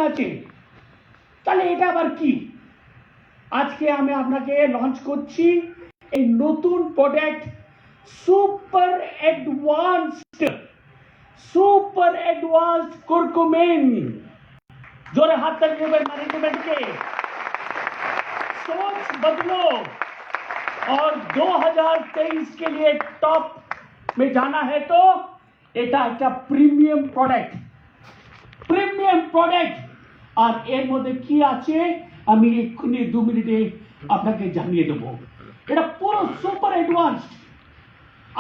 আছে, তাহলে এটা আবার কি? আজকে আমি আপনাকে লঞ্চ করছি এই নতুন প্রোডাক্ট সুপার অ্যাডভান্সড कुरकुमिन। जोरे हाथ तक मैनेजमेंट के सोच बदलो और 2023 के लिए टॉप में जाना है तो এটা একটা প্রিমিয়াম প্রোডাক্ট। আর এর মধ্যে কি আছে আমি এক্ষুনি 2 মিনিটে আপনাকে জানিয়ে দেব। এটা পুরো সুপার অ্যাডভান্সড।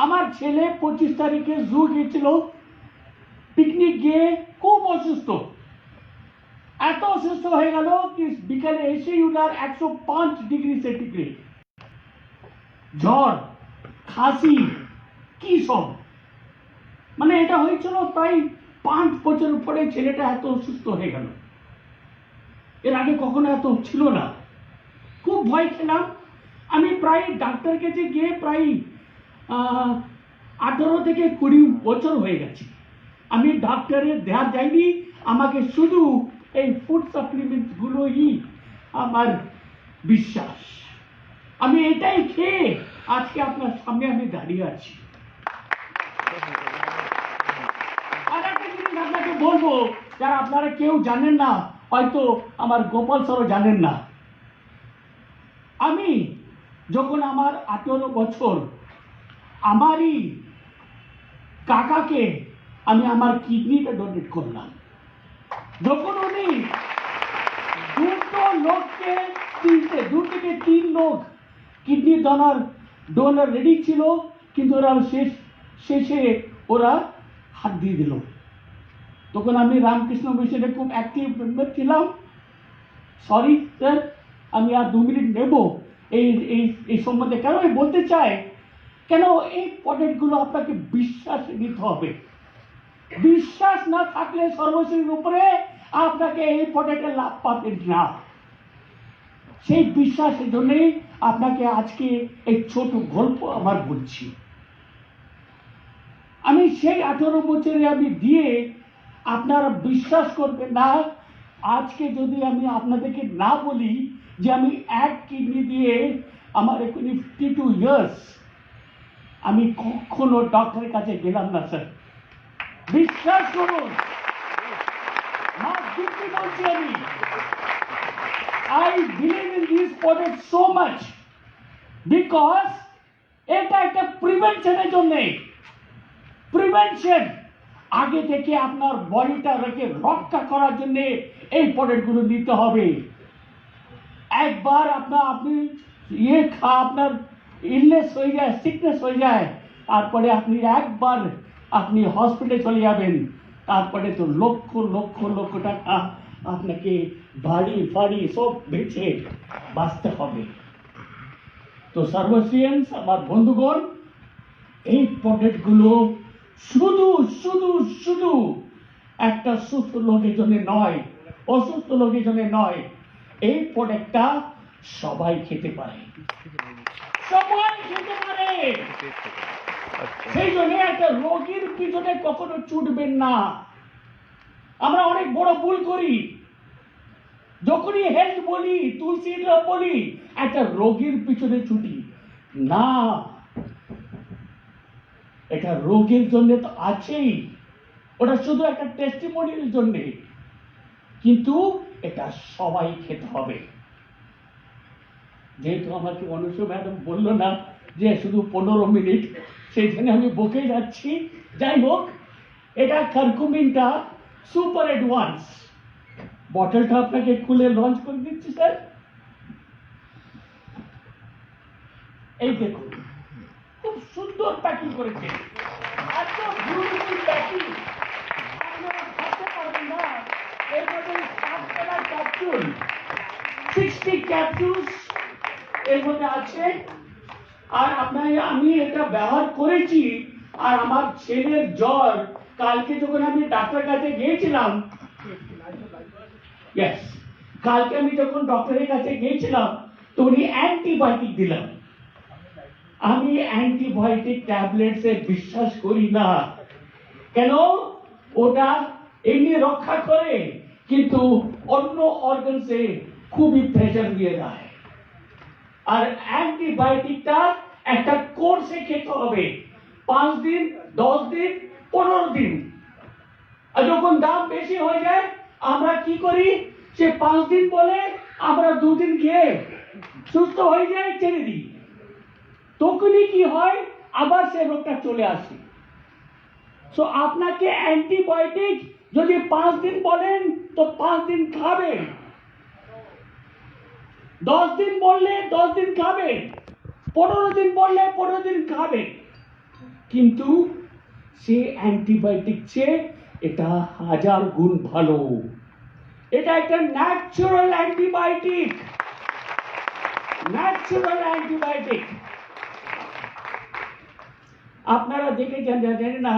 আমার ছেলে 25 তারিখে জু গিয়েছিল, পিকনিক গিয়ে খুব অসুস্থ, এত অসুস্থ হয়ে গেল কি বিকালে এসেই উনার 105 ডিগ্রি সেন্টিগ্রেড, জ্বর, খাসি, কি সব। মানে এটা হয়েছিল প্রায় 5 বছর পরে ছেলেটা এত অসুস্থ হয়ে গেল। এর আগে কখনো এত ছিল না। খুব ভয় খেলাম। আমি প্রায় ডাক্তার কাছে গিয়ে প্রায় 18 থেকে 20 বছর হয়ে গেছে। আমি ডাক্তারের ধ্যান যাইনি, আমাকে শুধু এই ফুড সাপ্লিমেন্ট গুলোই আমার বিশ্বাস। আমি এটাই খেয়ে আজকে আপনার সামনে আমি দাঁড়িয়ে আছি। আর একটা জিনিস আপনাকে বলবো, যারা আপনারা কেউ জানেন না, হয়তো আমার গোপাল স্যারও জানেন না। আমি যখন আমার 18 বছর আমারই কাকাকে আমি আমার কিডনিটা ডোনেট করলাম। যখন উনি 2 থেকে 3 লোক কিডনি ডোনার রেডি ছিল, কিন্তু ওরা শেষে ওরা হাত দিয়ে দিল। তখন আমি রামকৃষ্ণ মিশনে খুব অ্যাক্টিভ মেম্বার ছিলাম। সরি স্যার, আমি আর 2 মিনিট নেব এই সম্বন্ধে। কেন আমি বলতে চাই, কেন এই প্রোডাক্টগুলো আপনাকে বিশ্বাস নিতে হবে। বিশ্বাস না থাকলে সর্বশেষের উপরে আপনাকে এই প্রোডাক্টের লাভ পাবেন না। সেই বিশ্বাসের জন্যই আপনাকে আজকে এই ছোট গল্প আমার বলছি। আমি সেই 18 বছরে আমি দিয়ে আপনারা বিশ্বাস করবেন না। আজকে যদি আমি আপনাদেরকে না বলি যে আমি এক কিডনি দিয়ে আমার এখনই 52 ইয়ার্স, আমি কখনো ডক্টরের কাছে গেলাম না স্যার। বিশ্বাস করুন, বলছি আমি। I believe in these products so much because এটা একটা প্রিভেনশনের জন্য। প্রিভেনশন, আগে থেকে আপনার বডিটা রক্ষা করার জন্য এই প্রোডাক্টগুলো নিতে হবে। একবার আপনি আপনার ইলনেস হয়ে যায়, সিকনেস হয়ে যায়, তারপরে আপনি হসপিটালে চলে যাবেন। তারপরে তো লক্ষ লক্ষ লক্ষ টাকা আপনাকে বাড়ি ফাড়ি সব বেঁচে বাঁচতে হবে। তো সার্ভিসিয়েন্স আমার বন্ধুগণ, এই প্রোডাক্টগুলো শুধু শুধু শুধু একটা সুস্থ লোকের জন্য নয়, অসুস্থ লোকের জন্য নয়। এই প্রোডাক্টটা সবাই খেতে পারে, সবাই খেতে পারে। সেই জন্য একটা রোগীর পিছনে কখনো ছুটবেন না। আমরা অনেক বড় ভুল করি। যখনই হেলথ বলি, তুলসী বলি, একটা রোগীর পিছনে ছুটি না। এটা রোগের জন্য তো আছেই, ওটা শুধু একটা টেস্টিমোনিয়াল জন্য, কিন্তু এটা সবাই খেতে হবে। যেহেতু আমাকে অনুষ্য ম্যাডাম বললো না যে শুধু 15 মিনিট, সেই জন্য আমি বকে যাচ্ছি। যাই হোক, এটা কারকুমিনটা সুপার অ্যাডভান্স। বটলটা আপনাকে খুলে লঞ্চ করে দিচ্ছি স্যার। এই দেখুন, খুব সুন্দর প্যাকিং করেছে, এত বিউটিফুল প্যাকিং, আপনারা ভাবতে পারবেন না। এর মধ্যে 7টা ক্যাপসুল, 60 ক্যাপসুলস এর মধ্যে আছে। আর আমি এটা ব্যবহার করেছি। আর আমার ছেলের জ্বর, কালকে যখন আমি ডাক্তার কাছে গিয়েছিলাম, কালকে আমি যখন ডক্টরের কাছে গিয়েছিলাম তো উনি অ্যান্টিবায়োটিক দিলাম। আমি অ্যান্টিবায়োটিক ট্যাবলেটসে বিশ্বাস করি না। কেন? ওটা এমনি রক্ষা করে, কিন্তু অন্য অর্গানসে খুবই প্রেশার দিয়ে দেয়। আর অ্যান্টিবায়োটিকটা একটা কোর্সে খেতে হবে, 5 দিন, 10 দিন, 15 দিন। আর যখন দাম বেশি হয়ে যায় আমরা কি করি, সে 5 দিন বলে আমরা 2 দিন খেয়ে সুস্থ হয়ে যায়, ছেড়ে দিই। তখনই কি হয়, আবার সে রোগটা চলে আসে। সো আপনাকে অ্যান্টিবায়োটিক যদি 5 দিন বলেন তো 5 দিন খাবেন, 10 দিন বললে 10 দিন খাবেন, 15 দিন বললে 15 দিন খাবেন। কিন্তু সে অ্যান্টিবায়োটিক চেয়ে এটা 1000 গুণ ভালো। এটা একটা ন্যাচারাল অ্যান্টিবায়োটিক, ন্যাচারাল অ্যান্টিবায়োটিক। আপনারা দেখেছেন, জানেন না,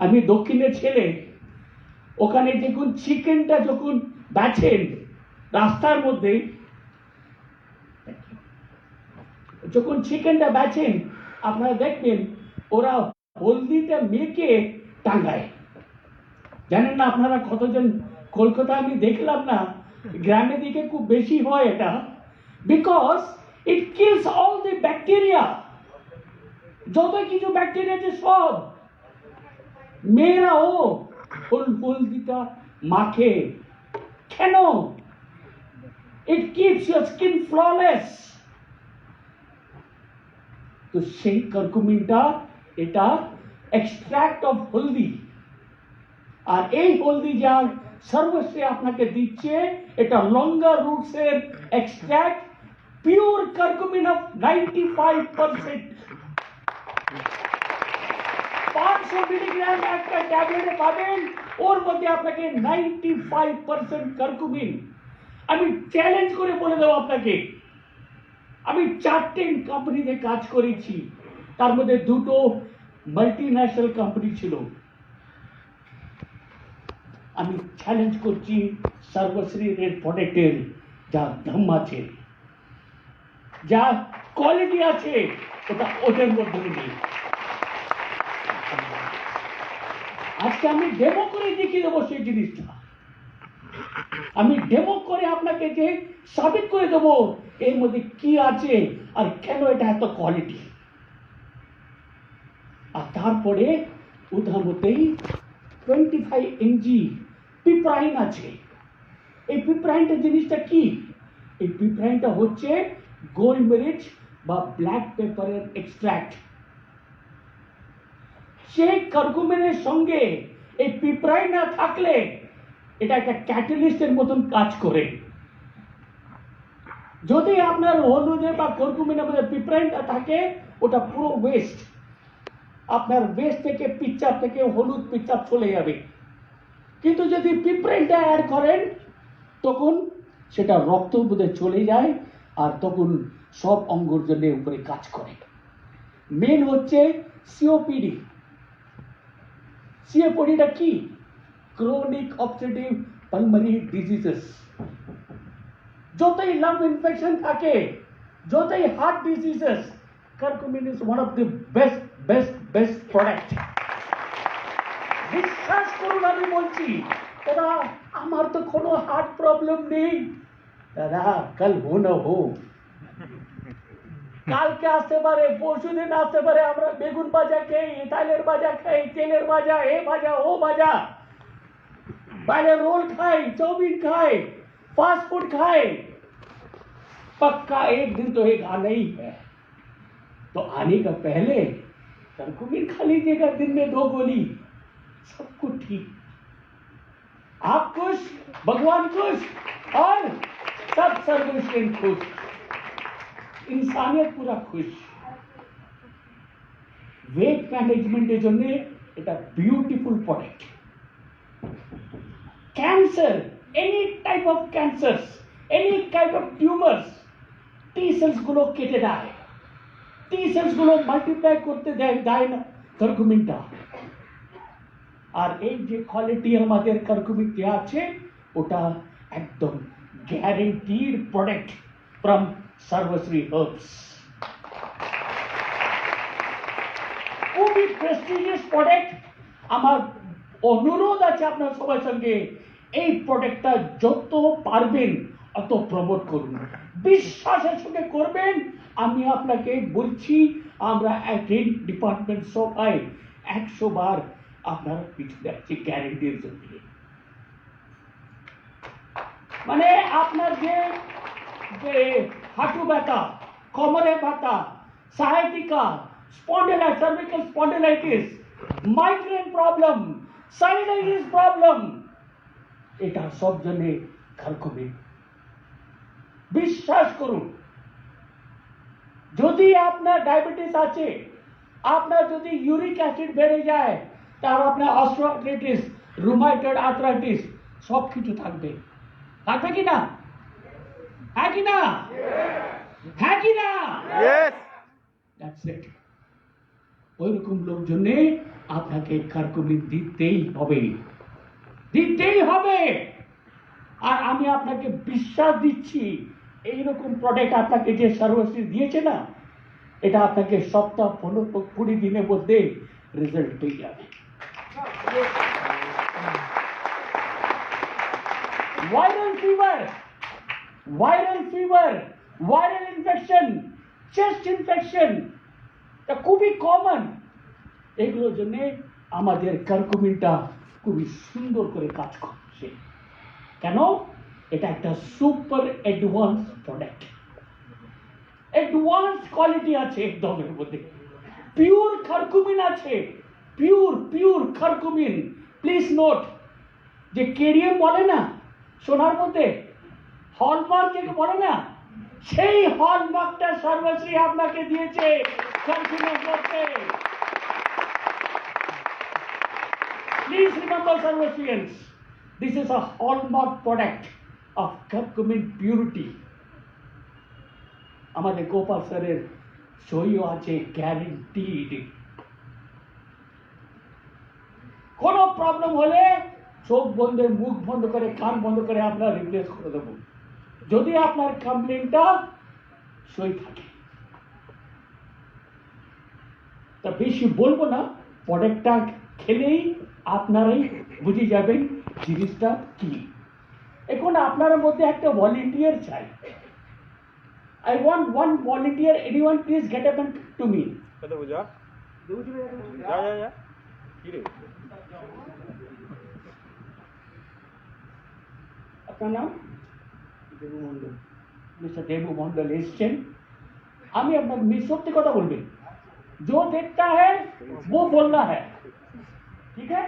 আমি দক্ষিণের ছেলে, ওখানে দেখুন চিকেনটা যখন বেচেন রাস্তার মধ্যে, যখন চিকেনটা বেচেন আপনারা দেখবেন ওরা হলদিটা মেখে টাঙ্গায়। জানেন না আপনারা কতজন, কলকাতা আমি দেখলাম না, গ্রামের দিকে খুব বেশি হয় এটা, because it kills all the bacteria. যত কিছু ব্যাকটেরিয়া আছে সব মেয়েরাও হলদিটা মাখে। কেন? It keeps your skin flawless. তো সেই কার্কুমিনটা এটা এক্সট্রাক্ট অফ হলদি, আর এই হলদি যা সর্বশ্রী আপনাকে দিচ্ছে এটা লঙ্গা রুটস এর extract, pure curcumin of 95%। 500 milligram একটা ট্যাবলেটে পাবেন, ওর মধ্যে আপনাকে 95% কার্কুমিন। আমি চ্যালেঞ্জ করে বলে দেবো আপনাকে, আমি 4টে কোম্পানিতে কাজ করেছি, তার মধ্যে 2টো মাল্টিন্যাশনাল কোম্পানি ছিল। আমি চ্যালেঞ্জ করছি সর্বশ্রী এর প্রোডাক্টের যা দাম আছে, যা কোয়ালিটি আছে, ওটা ওদের মধ্যে নেই। আজকে আমি ডেমো করে দেখিয়ে দেবো সেই জিনিসটা, আমি ডেমো করে আপনাকে যে সাবিত করে দেবো এর মধ্যে কি আছে আর কেন এটা এত কোয়ালিটি। আর তারপরে ওটার মধ্যেই 25 mg পিপ্রাইন আছে। এই পিপ্রাইনটা জিনিসটা কি? এই পিপ্রাইনটা হচ্ছে গোলমরিচ বা ব্ল্যাক পেপারের এক্সট্রাক্ট। সেই কার্কুমিনের সঙ্গে এই পিপ্রাইন না থাকলে এটা একটা ক্যাটালিস্টের মতন কাজ করে। যদি আপনার হলুদে বা কার্কুমিনের মধ্যে পিপ্রাইনটা থাকে ওটা পুরো ওয়েস্ট, আপনার ওয়েস্ট থেকে পিচ্চাপ থেকে হলুদ পিচ্চাপ চলে যাবে। কিন্তু যদি পিপ্রাইনটা অ্যাড করেন তখন সেটা রক্তের মধ্যে চলে যায় আর তখন সব অঙ্গর জন্য উপরে কাজ করে। মেন হচ্ছে সিওপিডি। সিওপিডিটা কি? Chronic obstructive pulmonary diseases. যতই লাং ইনফেকশন থাকে, যতই heart diseases, curcumin is one of the best product. বিশ্বাস করুন আমি বলছি, দাদা আমার তো কোনো হার্ট প্রবলেম নেই। দাদা কাল হো না হো, কালকে আসতে পারে, পরশু দিন আসতে পারে, আমরা বেগুন ভাজা খাই, তালের ভাজা খাই, তেলের ভাজা, এ ভাজা ও ভাজা, বাইরে रोल खाए, चाउमीन खाए, फास्ट फूड खाए, पक्का एक दिन तो एक आना ही है। तो आने का पहले कर्कुमिन खा लीजिएगा, दिन में 2 गोली, सब कुछ ठीक। आप खुश, भगवान खुश और सब सर्वश्रेष्ठ खुश, इंसानियत पूरा खुश। वेट मैनेजमेंटेর জন্য এটা beautiful product. Cancer, any type of cancers, any type of tumors, T cells গুলো কেটে দেয়, T cells গুলো মাল্টিপ্লাই করতে দেয় না কার্কুমিনটা। আর এই যে কোয়ালিটি আমাদের কার্কুমিনতে আছে ওটা একদম গ্যারান্টিড প্রোডাক্ট ফ্রম সর্বশ্রী হার্বস। খুবই প্রেস্টিজিয়াস প্রোডাক্ট। আমার অনুরোধ আছে আপনার সবার সঙ্গে এই প্রোডাক্টটা যত পারবেন অত প্রমোট করুন, বিশ্বাসের সঙ্গে করবেন। আমি আপনাকে বলছি, আমরা ট্রেড ডিপার্টমেন্ট সবাই 100 বার আপনার পিছনে আছি গ্যারেন্টির জন্য। মানে আপনার যে হাঁটু ব্যথা, কোমরে ব্যথা, sciatica, spondylitis, cervical spondylitis, migraine problem, sinusitis problem, এটা সব জন্য কার্কুমিন। বিশ্বাস করুন, যদি আপনার ডায়াবেটিস আছে, আপনার যদি ইউরিক অ্যাসিড বেড়ে যায়, তাহলে আপনার অস্টিওআর্থ্রাইটিস, রুমাটয়েড আর্থ্রাইটিস সব কিছু থাকবে। থাকবে কি না? হ্যাঁ কি না? হ্যাঁ কি না? That's it. ওইরকম লোকজনে আপনাকে কার্কুমিন দিতেই হবে, দিতেই হবে। আর আমি আপনাকে বিশ্বাস দিচ্ছি, এইরকম প্রোডাক্ট আপনাকে যে সর্বশ্রী দিয়েছে না, এটা আপনাকে সপ্তাহ 15-20 দিনের মধ্যে রেজাল্ট পেয়ে যাবে। Viral fever, viral infection, chest infection, এটা খুবই কমন। এগুলোর জন্য আমাদের কার্কুমিনটা খুবই সুন্দর করে কাজ করছে। কেন? এটা একটা super advance product, advance quality আছে একদম এর মধ্যে। পিওর কার্কুমিন আছে, পিওর কার্কুমিন। প্লিজ নোট, যে কেডিএম বলে না সোনার মধ্যে, হলমার্ক যেটা বলে না, সেই হলমার্কটা সর্বশ্রী আপনাকে দিয়েছে কার্কুমিন করতে। Please remember, Sarvasrians, this is a hallmark product of curcumin purity. আমাদের গোপাল স্যারের সইও আছে, গ্যারেন্টিড। কোনো প্রবলেম হলে চোখ বন্ধ, মুখ বন্ধ করে, কান বন্ধ করে আপনার রিপ্লেস করে দেবো, যদি আপনার কমপ্লেনটা সই থাকে। তা বেশি বলবো না, প্রোডাক্টটা খেলেই আপনারাই বুঝে যাবেন জিনিসটা কি। এখন আপনার মধ্যে একটা ভলেন্টিয়ার চাই। I want one volunteer. Anyone please get up and to me. আপনার নাম? দেবু মন্ডল। মিস্টার দেবু মন্ডল এসছেন। আমি আপনার সত্যি কথা বলবেন, जो देखता है वो बोलना है, ঠিক है?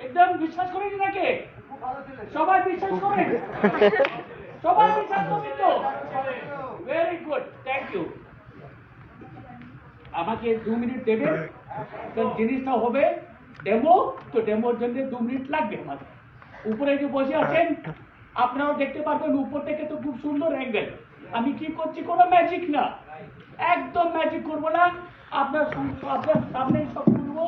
একদম বিশ্বাস করেন নাকি? সবাই বিশ্বাস করেন? সবাই বিশ্বাস করেন তো? Very good, thank you. আমাকে 2 মিনিট দেবেন, কারণ জিনিসটা হবে ডেমো, তো ডেমোর জন্য 2 মিনিট লাগবে আমার। উপরে যে বসে আছেন আপনারাও দেখতে পারবেন, উপর থেকে তো খুব সুন্দর অ্যাঙ্গেল। আমি কি করছি, কোনো ম্যাজিক না, একদম ম্যাজিক করবো না, আপনার সামনে সব করবো।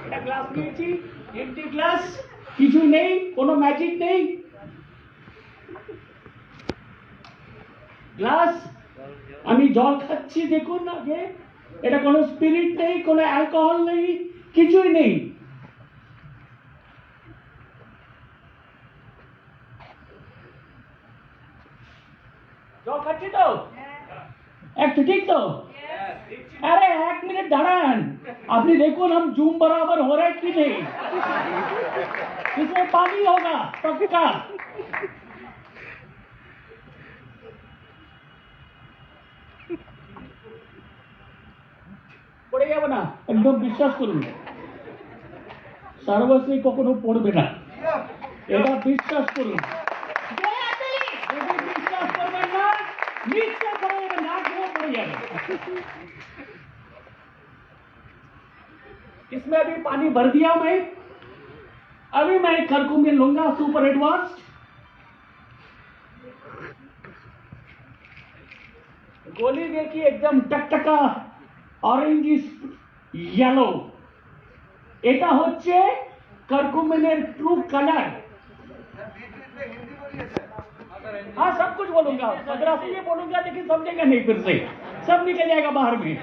একটা গ্লাস নিয়েছি, এমটি গ্লাস, কিছু নেই, কোনো ম্যাজিক নেই। গ্লাস, আমি জল খাচ্ছি, দেখুন আগে, এটা কোনো স্পিরিট নেই, কোনো অ্যালকোহল নেই, কিছুই নেই। জল খাচ্ছি তো একটু, ঠিক তো? अरे 1 मिनट दाड़ान, আপনি দেখুন हम जूम बराबर हो रहे कि नहीं, इसमें पानी होगा पक्का। পড়ে যাবে না, একদম বিশ্বাস করুন, সর্বশ্রী কখনো পড়বে না, এটা বিশ্বাস করুন। বিশ্বাস করবেন না, নিশ্চয় পড়ে যাবে, না খেয়ে পড়ে যাবে। इसमें अभी पानी भर दिया मैं, अभी मैं कर्कुमिन लूंगा सुपर एडवांस्ड। गोली देखिए एकदम टकटका ऑरेंज येलो, এটা হচ্ছে कर्कुमिনের ट्रू कलर। हाँ सब कुछ बोलूंगा, मद्रासी में बोलूंगा, लेकिन समझेगा नहीं, फिर से सब निकल जाएगा बाहर में।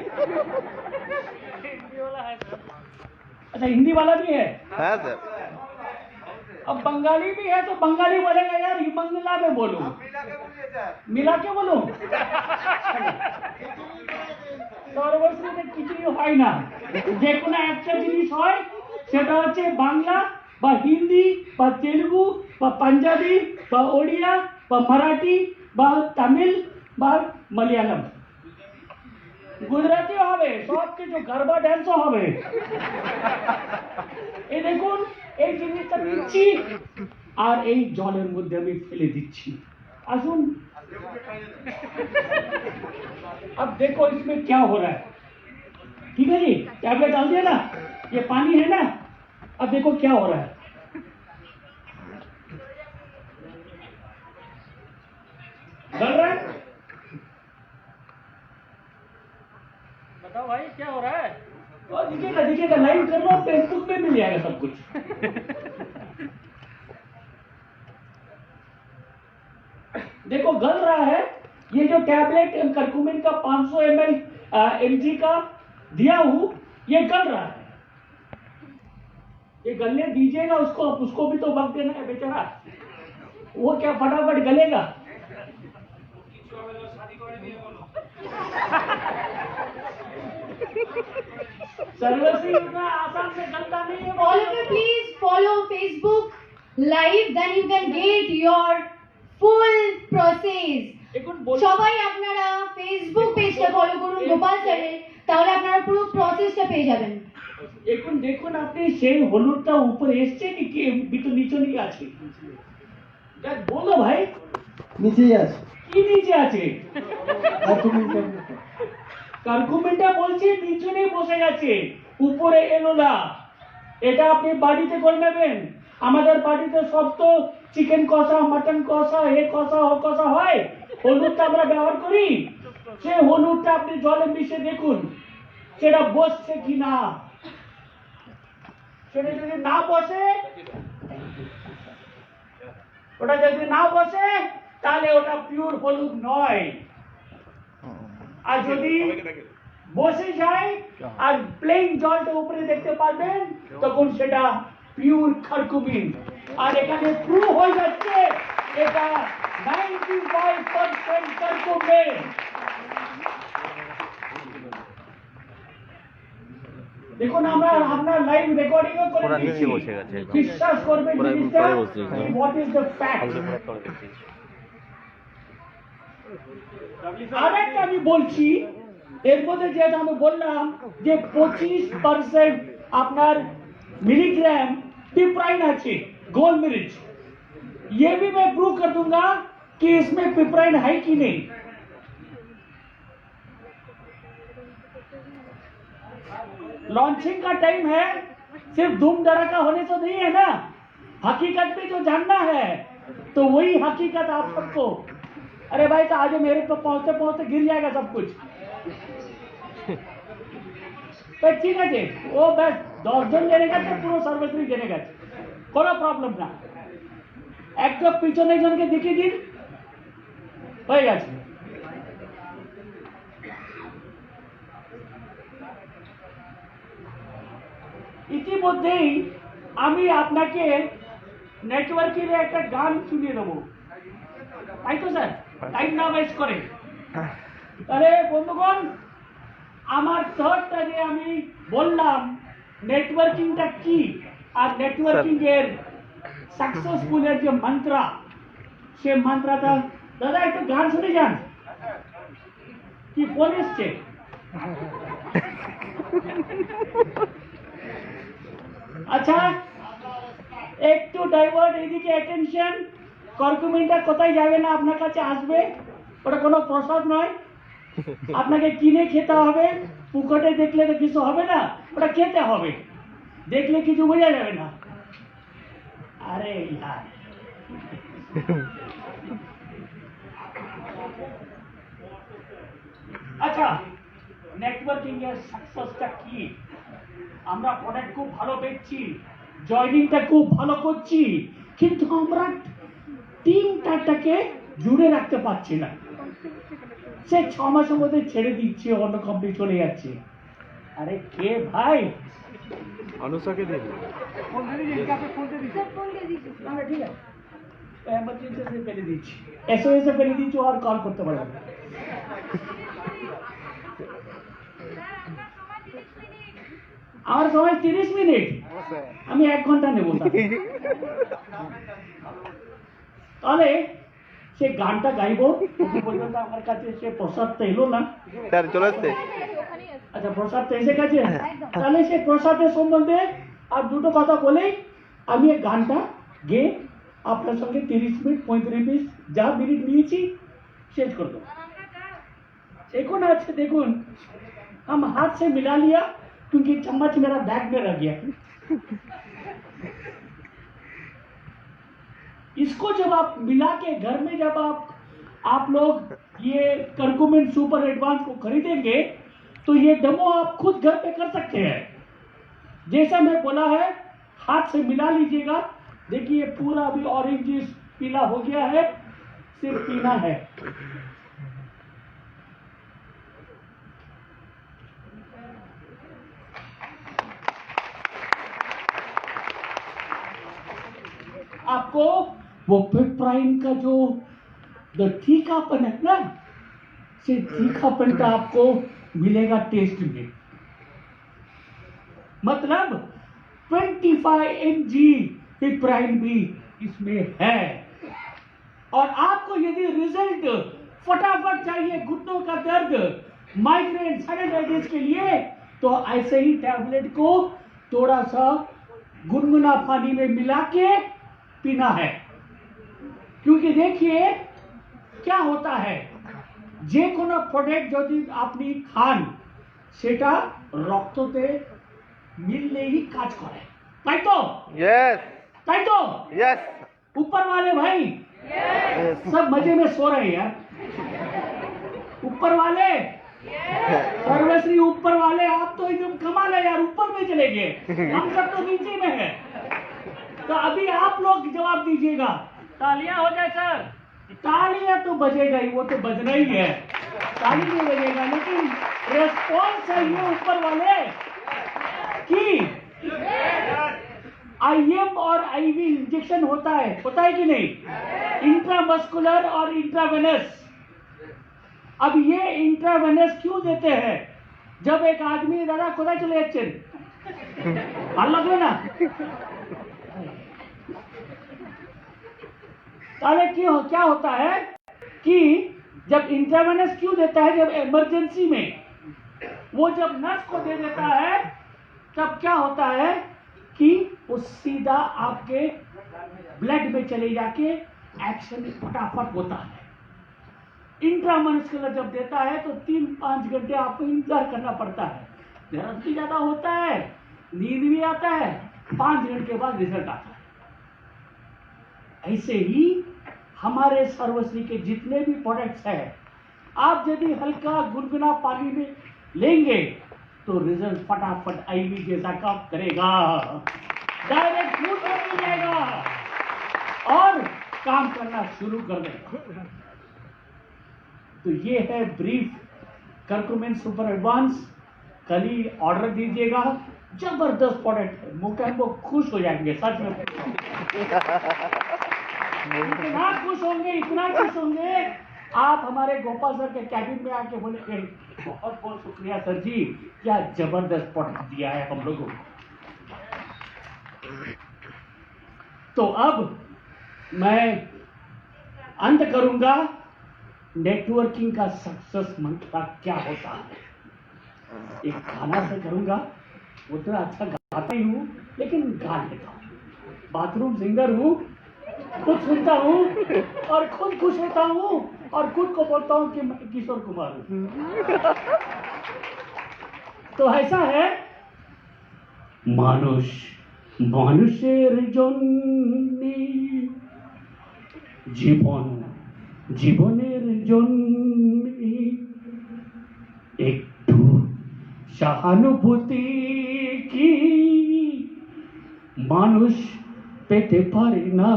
अच्छा हिंदी वाला भी है? हाँ सर। अब बंगाली भी है तो बंगाली बोलेगा यार, ये बंगला में बोलो, मिला के बोलो। সর্বশ্রীতে কিছুই হয় না, যে কোনো একটা জিনিস হয় সেটা হচ্ছে বাংলা বা হিন্দি বা তেলুগু বা পাঞ্জাবি বা ওড়িয়া বা মারাঠি বা তামিল বা মালয়ালম, গুজরাটিও হবে, সব কিছু গরবা ড্যান্সও হবে। এই দেখুন এই জিনিসটা দিচ্ছি আর এই জলের মধ্যে আমি ফেলে দিচ্ছি, আসুন। अब देखो इसमें क्या हो रहा है, ठीक है जी, टैबलेट डाल दिया ना, ये पानी है ना, अब देखो क्या हो रहा है। गल रहा है? बताओ भाई क्या हो रहा है? और दिखेगा दिखेगा, लाइव कर रहा हूँ, फेसबुक पे मिल जाएगा सब कुछ। देखो गल रहा है, ये जो टैबलेट करकुमिन का 500 ml mg का दिया हूं, ये गल रहा है, ये गलने दीजिएगा उसको, उसको भी तो वक्त देना है बेचारा, वो क्या फटाफट गलेगा। सर्वस्वी इतना आसान से गलता नहीं है। All of you please follow Facebook live, then you can get your full process. সবাই আপনারা ফেসবুক পেজটা ফলো করুন গোপাল স্যারের, তাহলে আপনারা পুরো প্রসেসটা পেয়ে যাবেন। এখন দেখুন আপনি সেই হলুদটা উপরে এসছে কি ভিতর নিচে নিয়ে আছে, দেখ বলো ভাই, নিচেই আছে। কি নিচে আছে? কার্কুমেন্টটা বলছে নিচে নেই, বসে গেছে, উপরে এলো না। এটা আপনি বাড়িতে করে নেবেন, আমাদের বাড়িতে সব তো চিকেন কষা, মাটন কষা, এ কষা ও কষা হয়, হলুদটা আমরা ব্যবহার করি, সে হলুদটা আপনি জলে মিশে দেখুন সেটা বসছে কি না। সেটা যদি না বসে, ওটা যদি না বসে তাহলে ওটা পিওর হলুদ নয়, আর যদি বসে যায় আর প্লেন জলটা উপরে দেখতে পারবেন তখন সেটা পিওর কার্কুমিন। আর এখানে প্রুভ হয়ে যাচ্ছে এটা 95% কার্কুমিন। দেখুন আমরা আপনার লাইভ রেকর্ডিং করে দিচ্ছি, বিশ্বাস করবেন জিনিসটা হোয়াট ইজ দ্য ফ্যাক্ট। আরেকটা আমি বলছি, এর মধ্যে যেটা আমি বললাম যে 25% আপনার मिलीग्राम पिपराइन अच्छी गोल मिर्च, ये भी मैं प्रूव कर दूंगा कि इसमें पिपराइन है कि नहीं। लॉन्चिंग का टाइम है, सिर्फ धूम धड़ाका होने से नहीं है ना, हकीकत भी जो जानना है तो वही हकीकत आप सबको। अरे भाई तो आज मेरे पे पहुंचते पहुंचते गिर जाएगा सब कुछ। ঠিক আছে, ও ব্যাস 10 জন জেনে গেছে, পুরো সর্বশ্রী জেনে গেছে, কোনো প্রবলেম না, একদম পিছনে জনকে দেখিয়ে দিন, হয়ে গেছে। ইতিমধ্যেই আমি আপনাকে নেটওয়ার্কের একটা গান শুনিয়ে দেবো, তাই তো স্যার, টাইম না ওয়েস্ট করে। তাহলে বন্ধুগণ, আমার থার্ডটা যে আমি বললাম নেটওয়ার্কিংটা কি আর নেটওয়ার্কিং এর সাকসেসফুলের যে মন্ত্র, সে মন্ত্রটা দাদা একটু গান শুনে যান, কি ফোন এসছে। আচ্ছা একটু ডাইভার্ট, এদিকে অ্যাটেনশন, কার্কুমিনটা কোথায় যাবে না, আপনার কাছে আসবে, ওটা কোনো প্রসাদ নয়, আপনাকে কিনে খেতে হবে, পুকুরে দেখলে তো কিছু হবে না, ওটা খেতে হবে, দেখলে কিছু বোঝা যাবে না। আরে ইয়ার আচ্ছা, নেটওয়ার্কিং এর সাকসেসটা কি? আমরা প্রোডাক্ট খুব ভালো বেচছি, জয়নিংটা খুব ভালো করছি, কিন্তু আমরা টিমটাকে জুড়ে রাখতে পারছি না, সে 6 মাসের মধ্যে ছেড়ে দিচ্ছে, অন্য কোম্পানি চলে যাচ্ছে। अरे के भाई अनुषा के दिन फोन दे दीजिए, क्या पे फोन दे दीजिए। सर फोन दे दीजिए हाँ ठीक है, এমার্জেন্সি से पहले दीजिए, एसओएस से पहले दीजिए और कॉल करते पड़ेगा। আমার সময় 30 মিনিট, আমি 1 ঘন্টা নেব। তাহলে সে গানটা গাইবো, তখন পর্যন্ত আমার কাছে সে প্রসাদটা এলো না। স্যার চলে আসছে আচ্ছা প্রসাদটা এসে গেছে, তাহলে সে প্রসাদের সম্বন্ধে আর দুটো কথা বলেই আমি এই গানটা গেয়ে আপনার সঙ্গে 30 মিনিট 35 মিনিট যা মিনিট নিয়েছি শেষ कर दो। देखो ना, अच्छा देखो, हम हाथ से मिला लिया क्योंकि चम्मच मेरा बैग में रह गया। इसको जब आप मिला के घर में जब आप लोग ये कर्कुमेंट सुपर एडवांस को खरीदेंगे तो ये डेमो आप खुद घर पे कर सकते हैं। जैसा मैं बोला है, हाथ से मिला लीजिएगा। देखिए पूरा अभी ऑरेंज पीला हो गया है, सिर्फ पीना है। आपको वो पिपराइन का जो तीखापन है ना, से तीखापन का आपको मिलेगा टेस्ट में। मतलब 25 mg पिपराइन भी इसमें है। और आपको यदि रिजल्ट फटाफट चाहिए, घुटनों का दर्द, माइग्रेन, साइनसाइटिस के लिए, तो ऐसे ही टैबलेट को थोड़ा सा गुनगुना पानी में मिला के पीना है। क्योंकि देखिए क्या होता है, যে কোনো প্রোডাক্ট যদি আপনি খান সেটা রক্ততে মিললেই কাজ করে, তাই তো? यस তাই তো? यस ऊपर वाले भाई सब मजे में सो रहे हैं यार। ऊपर वाले सर्वश्री ऊपर वाले, आप तो एकदम कमाल है यार, ऊपर में चले गए, हम सब तो नीचे में है। तो अभी आप लोग जवाब दीजिएगा। तालियां हो जाए सर। तालियां तो बजेगा ही, वो तो बजना ही है, ताली नहीं बजेगा, लेकिन रेस्पॉन्स है ये ऊपर वाले कि आईएम और आईवी इंजेक्शन होता है कि नहीं, इंट्रामस्कुलर और इंट्रावेनस। अब ये इंट्रावेनस क्यों देते हैं? जब एक आदमी दादा खुदा चले जाच्छेन भालो लागलो ना, ताहले क्या होता है कि जब इंट्रावेनस क्यों देता है, जब इमरजेंसी में वो जब नर्स को दे देता है तब क्या होता है कि वो सीधा आपके ब्लड में चले जाके एक्शन फटाफट होता है। इंट्रामस्कुलर जब देता है तो 3-5 घंटे आपको इंतजार करना पड़ता है, दर्द भी ज्यादा होता है, नींद भी आता है, 5 घंटे के बाद रिजल्ट आता है। ऐसे ही हमारे सर्वश्री के जितने भी प्रोडक्ट्स हैं, आप यदि हल्का गुनगुना पानी में लेंगे तो रिजल्ट फटाफट आईवी जैसा काम करेगा, डायरेक्ट मुंह में मिल जाएगा और काम करना शुरू कर देगा। तो ये है ब्रीफ कर्कुमेंट सुपर एडवांस। कल ही ऑर्डर दीजिएगा, जबरदस्त प्रोडक्ट है, मुकम्मल खुश हो जाएंगे सच में। इतना खुश होंगे आप हमारे गोपाल सर के कैबिन में आके बोलेंगे बहुत बहुत शुक्रिया सर जी, क्या जबरदस्त प्रोडक्ट दिया है हम लोगों को। तो अब मैं अंत करूंगा, नेटवर्किंग का सक्सेस मंत्र क्या होता है। एक गाना से करूंगा, उतना अच्छा गाता ही हूँ लेकिन गा लेता हूँ, बाथरूम सिंगर हूँ, खुद सुनता हूँ और खुद खुश होता हूँ और खुद को बोलता हूँ कि मैं किशोर कुमार हूँ। तो ऐसा है, মানুষের জন্যে জীবনের জন্যে একটু সহানুভূতি কি মানুষ পেতে পারে না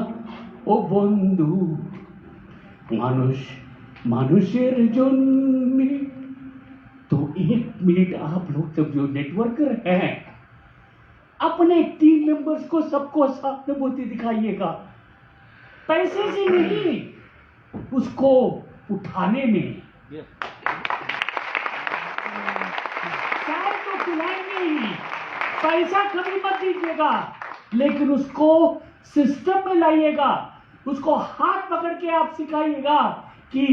ও বন্ধু। মানুষের জন্যে তো एक मिनट आप लोग सब जो नेटवर्कर हैं, अपने टीम मेंबर्स को सबको सहानुभूति दिखाइएगा, पैसे से नहीं, उसको उठाने में। चाय तो पिलाएंगे ही, पैसा कभी मत दीजिएगा, लेकिन उसको सिस्टम में लाइएगा, उसको हाथ पकड़ के आप सिखाइएगा कि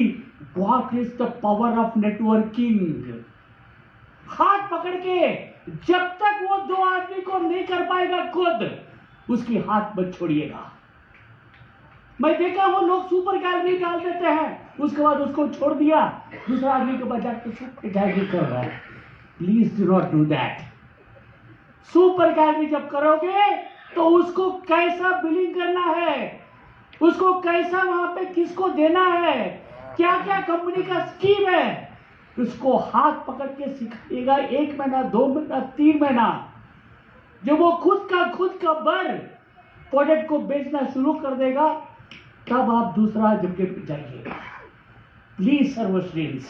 what is the power of networking. हाथ पकड़ के, जब तक वो 2 आदमी को नहीं कर पाएगा खुद, उसकी हाथ मत छोड़िएगा। मैं देखा वो लोग सुपर गैलरी डाल देते हैं, उसके बाद उसको छोड़ दिया, दूसरा आदमी के बजाय तो सुपर गैलरी कर रहा है। Please do not do that. Super gallery जब करोगे तो उसको कैसा बिलिंग करना है, उसको कैसा वहां पे किसको देना है, क्या क्या कंपनी का स्कीम है, उसको हाथ पकड़ के सिखाइएगा। 1 महीना, 2 महीना, 3 महीना, जब वो खुद का बर प्रोडक्ट को बेचना शुरू कर देगा, तब आप दूसरा जगह पे जाइएगा। प्लीज सर्वश्रेष्ठ,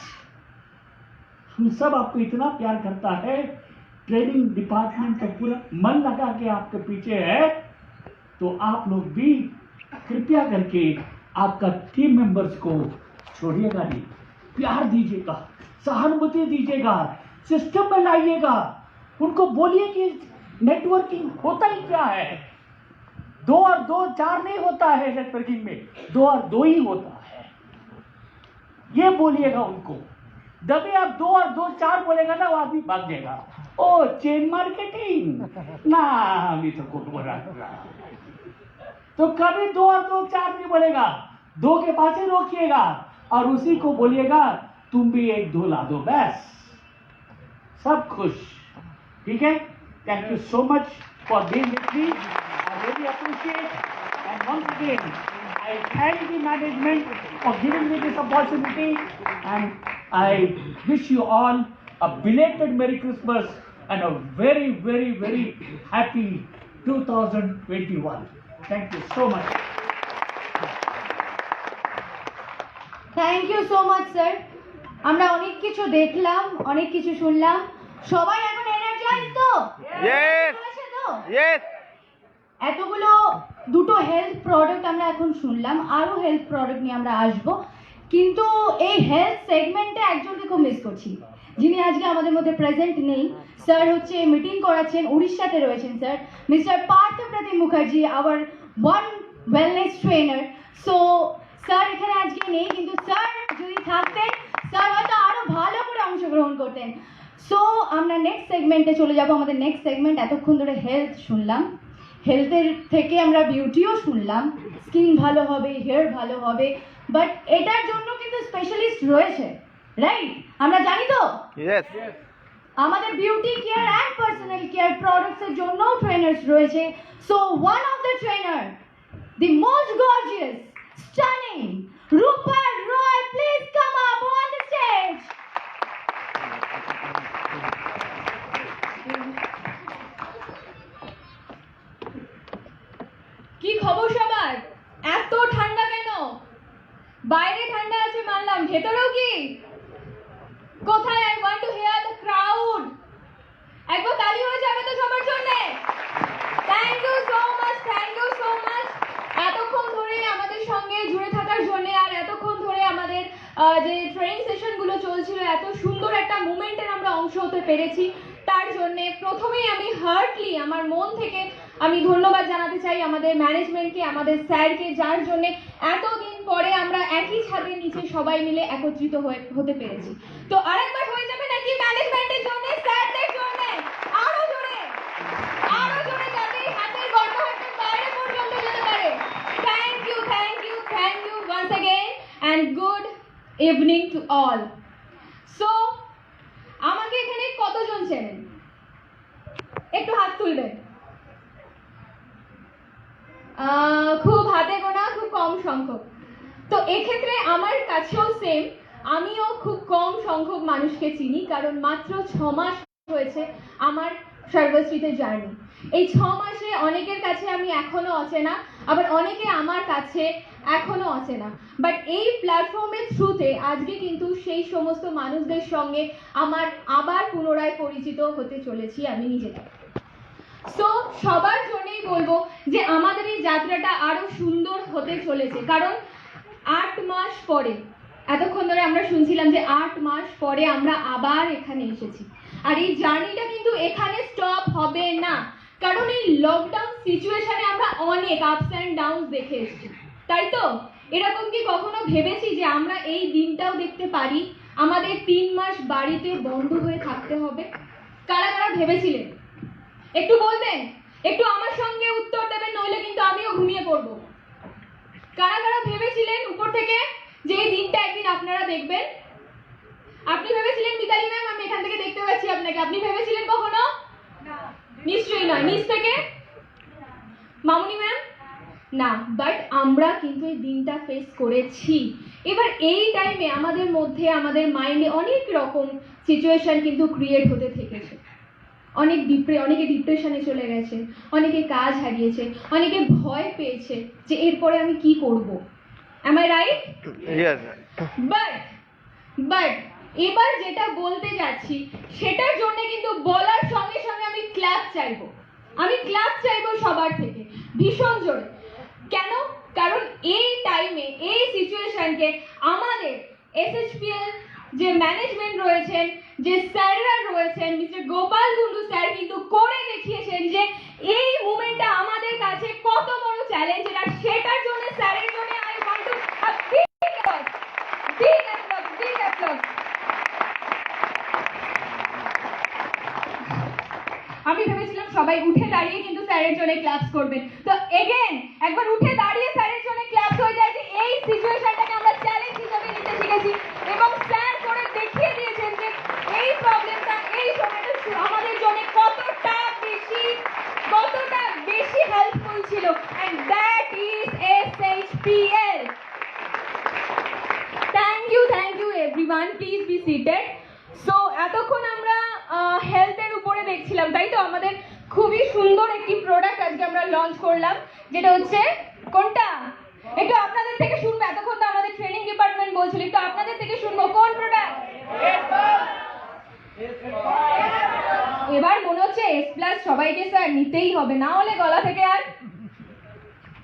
हम सब आपको इतना प्यार करता है, ट्रेनिंग डिपार्टमेंट का पूरा मन लगा के आपके पीछे है, तो आप लोग भी कृपया करके आपका टीम मेंबर्स को छोड़िएगा नहीं, प्यार दीजिएगा, सहानुभूति दीजिएगा, सिस्टम में लाइएगा, उनको बोलिए कि नेटवर्किंग होता ही क्या है। 2 और 2 4 नहीं होता है नेटवर्किंग में, 2 और 2 ही होता है। ये बोलिएगा उनको। जब आप 2 और 2 4 बोलेगा ना, वो आदमी भाग जाएगा। ओ चेन मार्केटिंग ना, अभी तो कुछ बोला तो कभी 2 और 2 4 नहीं बोलेगा, 2 के पास ही रोकिएगा और उसी को बोलिएगा तुम भी 1 2 ला दो, बस सब खुश। ठीक है, thank you so much for being with me, I really appreciate, and once again I thank the management for giving me this opportunity, and I wish you all a belated Merry Christmas and a very, very, very happy 2021. Thank you so much. Thank you so much sir. আমরা অনেক কিছু দেখলাম, অনেক কিছু শুনলাম, সবাই এখন energize তো? Yes. চলেছে তো? Yes. এতগুলো দুটো হেলথ প্রোডাক্ট আমরা এখন শুনলাম, আরো হেলথ প্রোডাক্ট নিয়ে আমরা আসবো, কিন্তু এই হেলথ সেগমেন্টে একজনকে খুব মিস করছি, যিনি আজকে আমাদের মধ্যে প্রেজেন্ট নেই। স্যার হচ্ছে মিটিং করাচ্ছেন, উড়িষ্যাতে রয়েছেন sir, mister Partha Pratim Mukherjee, our one wellness trainer. So sir এখানে আজকে নেই, কিন্তু স্যার যদি থাকতেন, স্যার হয়তো আরো ভালো করে অংশগ্রহণ করতেন। সো আমরা নেক্সট সেগমেন্টে চলে যাব। আমাদের নেক্সট সেগমেন্ট, এতক্ষণ ধরে হেলথ শুনলাম, হেলথের থেকে আমরা বিউটিও শুনলাম, স্কিন ভালো হবে, হেয়ার ভালো হবে, বাট এটার জন্য কিন্তু স্পেশালিস্ট রয়েছে, রাইট? আমরা জানি তো Yes. আমাদের beauty care and personal care products এর জন্য ট্রেনার্স রয়েছে। So one of the trainer, the most gorgeous, stunning Rupa Roy, please come up on the stage. কি খবর সবার? এত ঠান্ডা কেন? বাইরে ঠান্ডা আছে মানলাম, ভেতরেও কি? কোথায়? I want to hear the crowd. একবার তালি হয়ে যাবে তো সবার জন্য? Thank you so much, thank you so much এতক্ষণ ধরে আমাদের সঙ্গে জুড়ে থাকার জন্য, আর এতক্ষণ ধরে আমাদের যে ট্রেনিং সেশনগুলো চলছিল, এত সুন্দর একটা মুভমেন্টের আমরা অংশ হতে পেরেছি, তার জন্য প্রথমেই আমি হার্টলি আমার মন থেকে আমি ধন্যবাদ জানাতে চাই আমাদের ম্যানেজমেন্টকে, আমাদের স্যারকে, যার জন্য এতদিন পরে আমরা একই ছাদের নিচে সবাই মিলে একত্রিত হতে পেরেছি। তো আরেকবার হয়ে যাবে নাকি ম্যানেজমেন্টের জন্য, স্যারদের জন্য? আরো জোরে, আরো জোরে, যাতে হাতের গর্ভহাটের বাইরে পর্যন্ত যেতে পারে। Thank you, thank you, thank you once again, and good evening to all. So আমাকে এখানে কতজন চেনেন? একটু হাত তুলবেন। খুব হাতে গোনা, খুব কম সংখ্যক। তো এক্ষেত্রে আমার কাছেও সেম, আমিও খুব কম সংখ্যক মানুষকে চিনি, কারণ মাত্র 6 মাস হয়েছে আমার সর্বশ্রীতে জার্নি। এই 6 মাসে অনেকের কাছে আমি এখনো অচেনা, আবার অনেকে আমার কাছে এখনো অচেনা, বাট এই প্ল্যাটফর্মের থ্রুতে আজকে কিন্তু সেই সমস্ত মানুষদের সঙ্গে আমার আবার পুনরায় পরিচিত হতে চলেছি আমি নিজেকে। সো সবার জন্যই বলবো যে আমাদের এই যাত্রাটা আরো সুন্দর হতে চলেছে, কারণ 8 মাস পরে, এতক্ষণ ধরে আমরা শুনছিলাম যে 8 মাস পরে আমরা আবার এখানে এসেছি, আর এই জার্নিটা কিন্তু এখানে স্টপ হবে না, কারণ এই লকডাউন সিচুয়েশনে আমরা অনেক আপস অ্যান্ড ডাউনস দেখে এসেছি, তাই তো? এরকম কি কখনো ভেবেছি যে আমরা এই দিনটাও দেখতে পারি আমাদের 3 মাস বাড়িতে বন্ধ হয়ে থাকতে হবে? কারা কারা ভেবেছিলেন একটু বলবেন, একটু আমার সঙ্গে উত্তর দেবেন, নইলে কিন্তু আমিও ঘুমিয়ে পড়বো। কারা কারা ভেবেছিলেন উপর থেকে যে এই দিনটা একদিন আপনারা দেখবেন? আপনি ভেবেছিলেন মিতালি ম্যাম? আমি এখান থেকে দেখতে পাচ্ছি আপনাকে, আপনি ভেবেছিলেন কখনো? নিশ্চয়ই নয়। নিচ থেকে মামুনি ম্যাম? না, বাট আমরা কিন্তু এই দিনটা ফেস করেছি। এবার এই টাইমে আমাদের মধ্যে, আমাদের মাইন্ডে অনেক রকম সিচুয়েশন কিন্তু ক্রিয়েট হতে থেকেছে। অনেকে ডিপ্রেশনে চলে গেছে, অনেকে কাজ হারিয়েছে, অনেকে ভয় পেয়েছে যে এরপরে আমি কি করব। Am I right? Yes. But এবার যেটা বলতে যাচ্ছি সেটার জন্য কিন্তু বলার সঙ্গে সঙ্গে আমি ক্ল্যাপ চাইবো, সবার থেকে ভীষণ জোরে। কেন? কারণ এই টাইমে, এই সিচুয়েশনকে আমাদের SHPL যে ম্যানেজমেন্ট রয়েছেন, যে স্যাররা রয়েছেন, মিস্টার গোপাল কুন্ডু স্যার কিন্তু করে দেখিয়েছেন যে এই মুভমেন্টটা আমাদের কাছে কত বড় চ্যালেঞ্জ, আর সেটার জন্য স্যারের জন্য I want two big applause. আমি ভেবেছিলাম সবাই উঠে দাঁড়িয়ে কিন্তু স্যারের জন্য ক্লাপস করবেন, তো এগেন একবার উঠে দাঁড়িয়ে স্যারের জন্য ক্লাপস হয়ে যায় যে এই সিচুয়েশনটাকে আমরা চ্যালেঞ্জ হিসেবে নিতে শিখেছি, এবং স্যার করে দেখিয়ে দিয়েছেন যে এই প্রবলেমটা এই সময়টা আমাদের জন্য কতটা বেশি হেল্পফুল ছিল, and that is SHPL. Thank you everyone, please be seated. So এতক্ষণ আমরা হেলথের উপরে দেখছিলাম, তাই তো? আমাদের খুবই সুন্দর একটি প্রোডাক্ট আজকে আমরা লঞ্চ করলাম, যেটা হচ্ছে কোনটা? একটু আপনাদের থেকে শুনবো। এতক্ষণ তো আমাদের ট্রেনিং ডিপার্টমেন্ট বলছিল, একটু আপনাদের থেকে শুনবো কোন প্রোডাক্ট। এবার মনে হচ্ছে S+ সবাইকে স্যার নিতেই হবে, না হলে গলা থেকে আর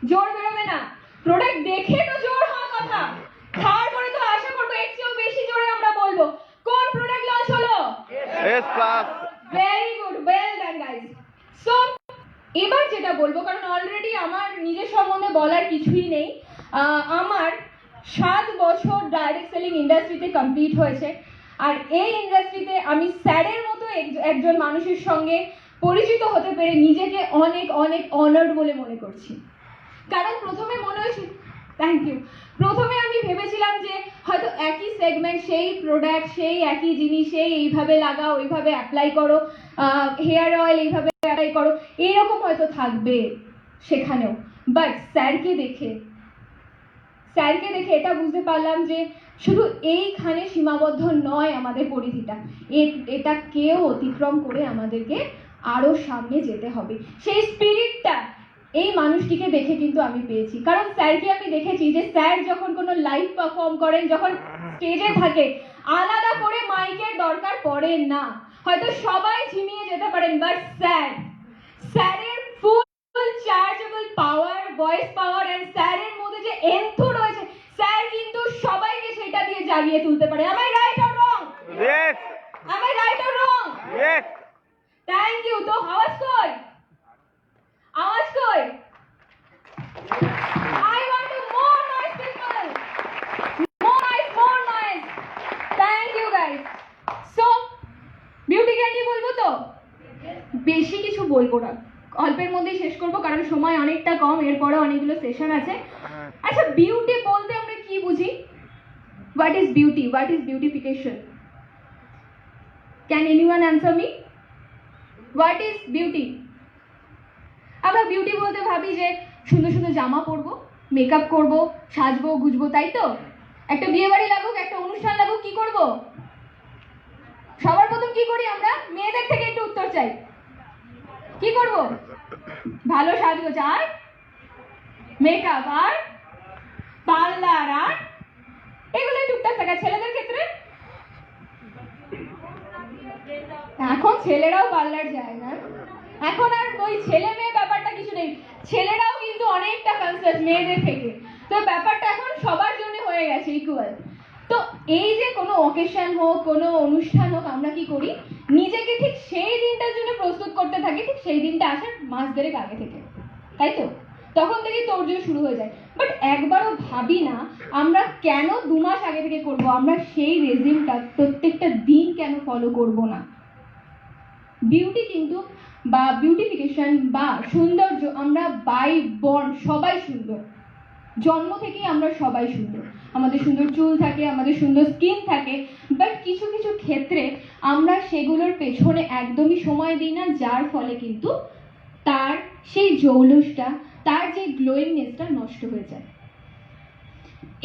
জোর বেরোবে না। প্রোডাক্ট দেখে তো জোর হওয়ার কথা, তারপরে তো আশা করবো এর চেয়েও বেশি জোরে আমরা বলবো। কোন প্রোডাক্ট লঞ্চ হলো? S+. Very good, well done guys. So এবার যেটা বলবো, কারণ অলরেডি আমার নিজের সম্বন্ধে বলার কিছুই নেই, আমার 7 বছর ডাইরেক্ট সেলিং ইন্ডাস্ট্রিতে কমপ্লিট হয়েছে, আর এই ইন্ডাস্ট্রিতে আমি স্যারের মতো একজন মানুষের সঙ্গে পরিচিত হতে পেরে নিজেকে অনেক অনেক অনার্ড বলে মনে করছি। কারণ প্রথমে মনে হয়েছিল, থ্যাংক ইউ, প্রথমে আমি ভেবেছিলাম যে হয়তো একই সেগমেন্ট, সেই প্রোডাক্ট, সেই একই জিনিস, সেই এইভাবে লাগাও, ওইভাবে অ্যাপ্লাই করো, হেয়ার অয়েল এইভাবে অ্যাপ্লাই করো, এইরকম হয়তো থাকবে সেখানেও। বাট স্যারকে দেখে এটা বুঝতে পারলাম যে শুধু এইখানে সীমাবদ্ধ নয় আমাদের পরিধিটা, এটা কেউ অতিক্রম করে আমাদেরকে আরো সামনে যেতে হবে। সেই স্পিরিটটা এই মানুষটিকে দেখে কিন্তু আমি পেয়েছি, কারণ স্যারকে আমি দেখেছি যে স্যার যখন কোনো লাইভ পারফর্ম করেন, যখন স্টেজে থাকে, আলাদা করে মাইকের দরকার পড়ে না। হয়তো সবাই ঝিমিয়ে যেতে পারেন, বাট স্যারের full chargeable power, voice power, and স্যারের মধ্যে যে এন্থু রয়েছে, স্যার কিন্তু সবাইকে সেটা দিয়ে জাগিয়ে তুলতে পারে। Am I right or wrong? Yes. Am I right or wrong? Yes. Thank you. তো আওয়াজ কই? I want to more noise, people. More noise. Thank you guys. So beauty candy বলবো তো? বেশি কিছু বলবো না, অল্পের মধ্যেই শেষ করবো, কারণ সময় অনেকটা কম, এরপরে অনেকগুলো সেশন আছে। আচ্ছা, বিউটি বলতে আমরা কি বুঝি? What is beauty? What is beautification? Can anyone answer me? What is beauty? আমরা বিউটি বলতে ভাবি যে সুন্দর সুন্দর জামা পরবো, মেকআপ করবো, সাজবো গুজবো, তাই তো? একটা বিয়ে বাড়ি লাগুক, একটা অনুষ্ঠান লাগুক, কি করব? সবার প্রথম কি করি আমরা? মেয়েদের থেকে একটু উত্তর চাই। কি করব? ভালো সাজগোজ আর মেকআপ আর পার্লার আর এগুলোই টুকটাক থাকে। ছেলেদের ক্ষেত্রে এখন ছেলেরাও পার্লার যায় না, এখন আর ওই ছেলে মেয়ে ব্যাপারটা কিছু নেই, ছেলেরাও কিন্তু অনেকটা কনসিয়াস মেয়েদের থেকে। তো ব্যাপারটা এখন সবার জন্য হয়ে গেছে ইকুয়াল। তো এই যে কোনো অকেশন হোক, কোনো অনুষ্ঠান হোক, আমরা কি করি, নিজেকে ঠিক সেই দিনটার জন্য প্রস্তুত করতে থাকি, ঠিক সেই দিনটা আসার মাস দেড়েক আগে থেকে, তাই তো? তখন থেকেই তোড়জোড় শুরু হয়ে যায়। বাট একবারও ভাবি না আমরা কেন 2 মাস আগে থেকে করব, আমরা সেই রেজিমটা প্রত্যেকটা দিন কেন ফলো করব না? বিউটি কিন্তু বা বিউটিফিকেশন বা সৌন্দর্য, আমরা বাই বর্ন সবাই সুন্দর, জন্ম থেকেই আমরা সবাই সুন্দর। আমাদের সুন্দর চুল থাকে, আমাদের সুন্দর স্কিন থাকে, বাট কিছু কিছু ক্ষেত্রে আমরা সেগুলোর পেছনে একদমই সময় দিই না, যার ফলে কিন্তু তার সেই জৌলুসটা, তার যে গ্লোয়িংনেসটা নষ্ট হয়ে যায়।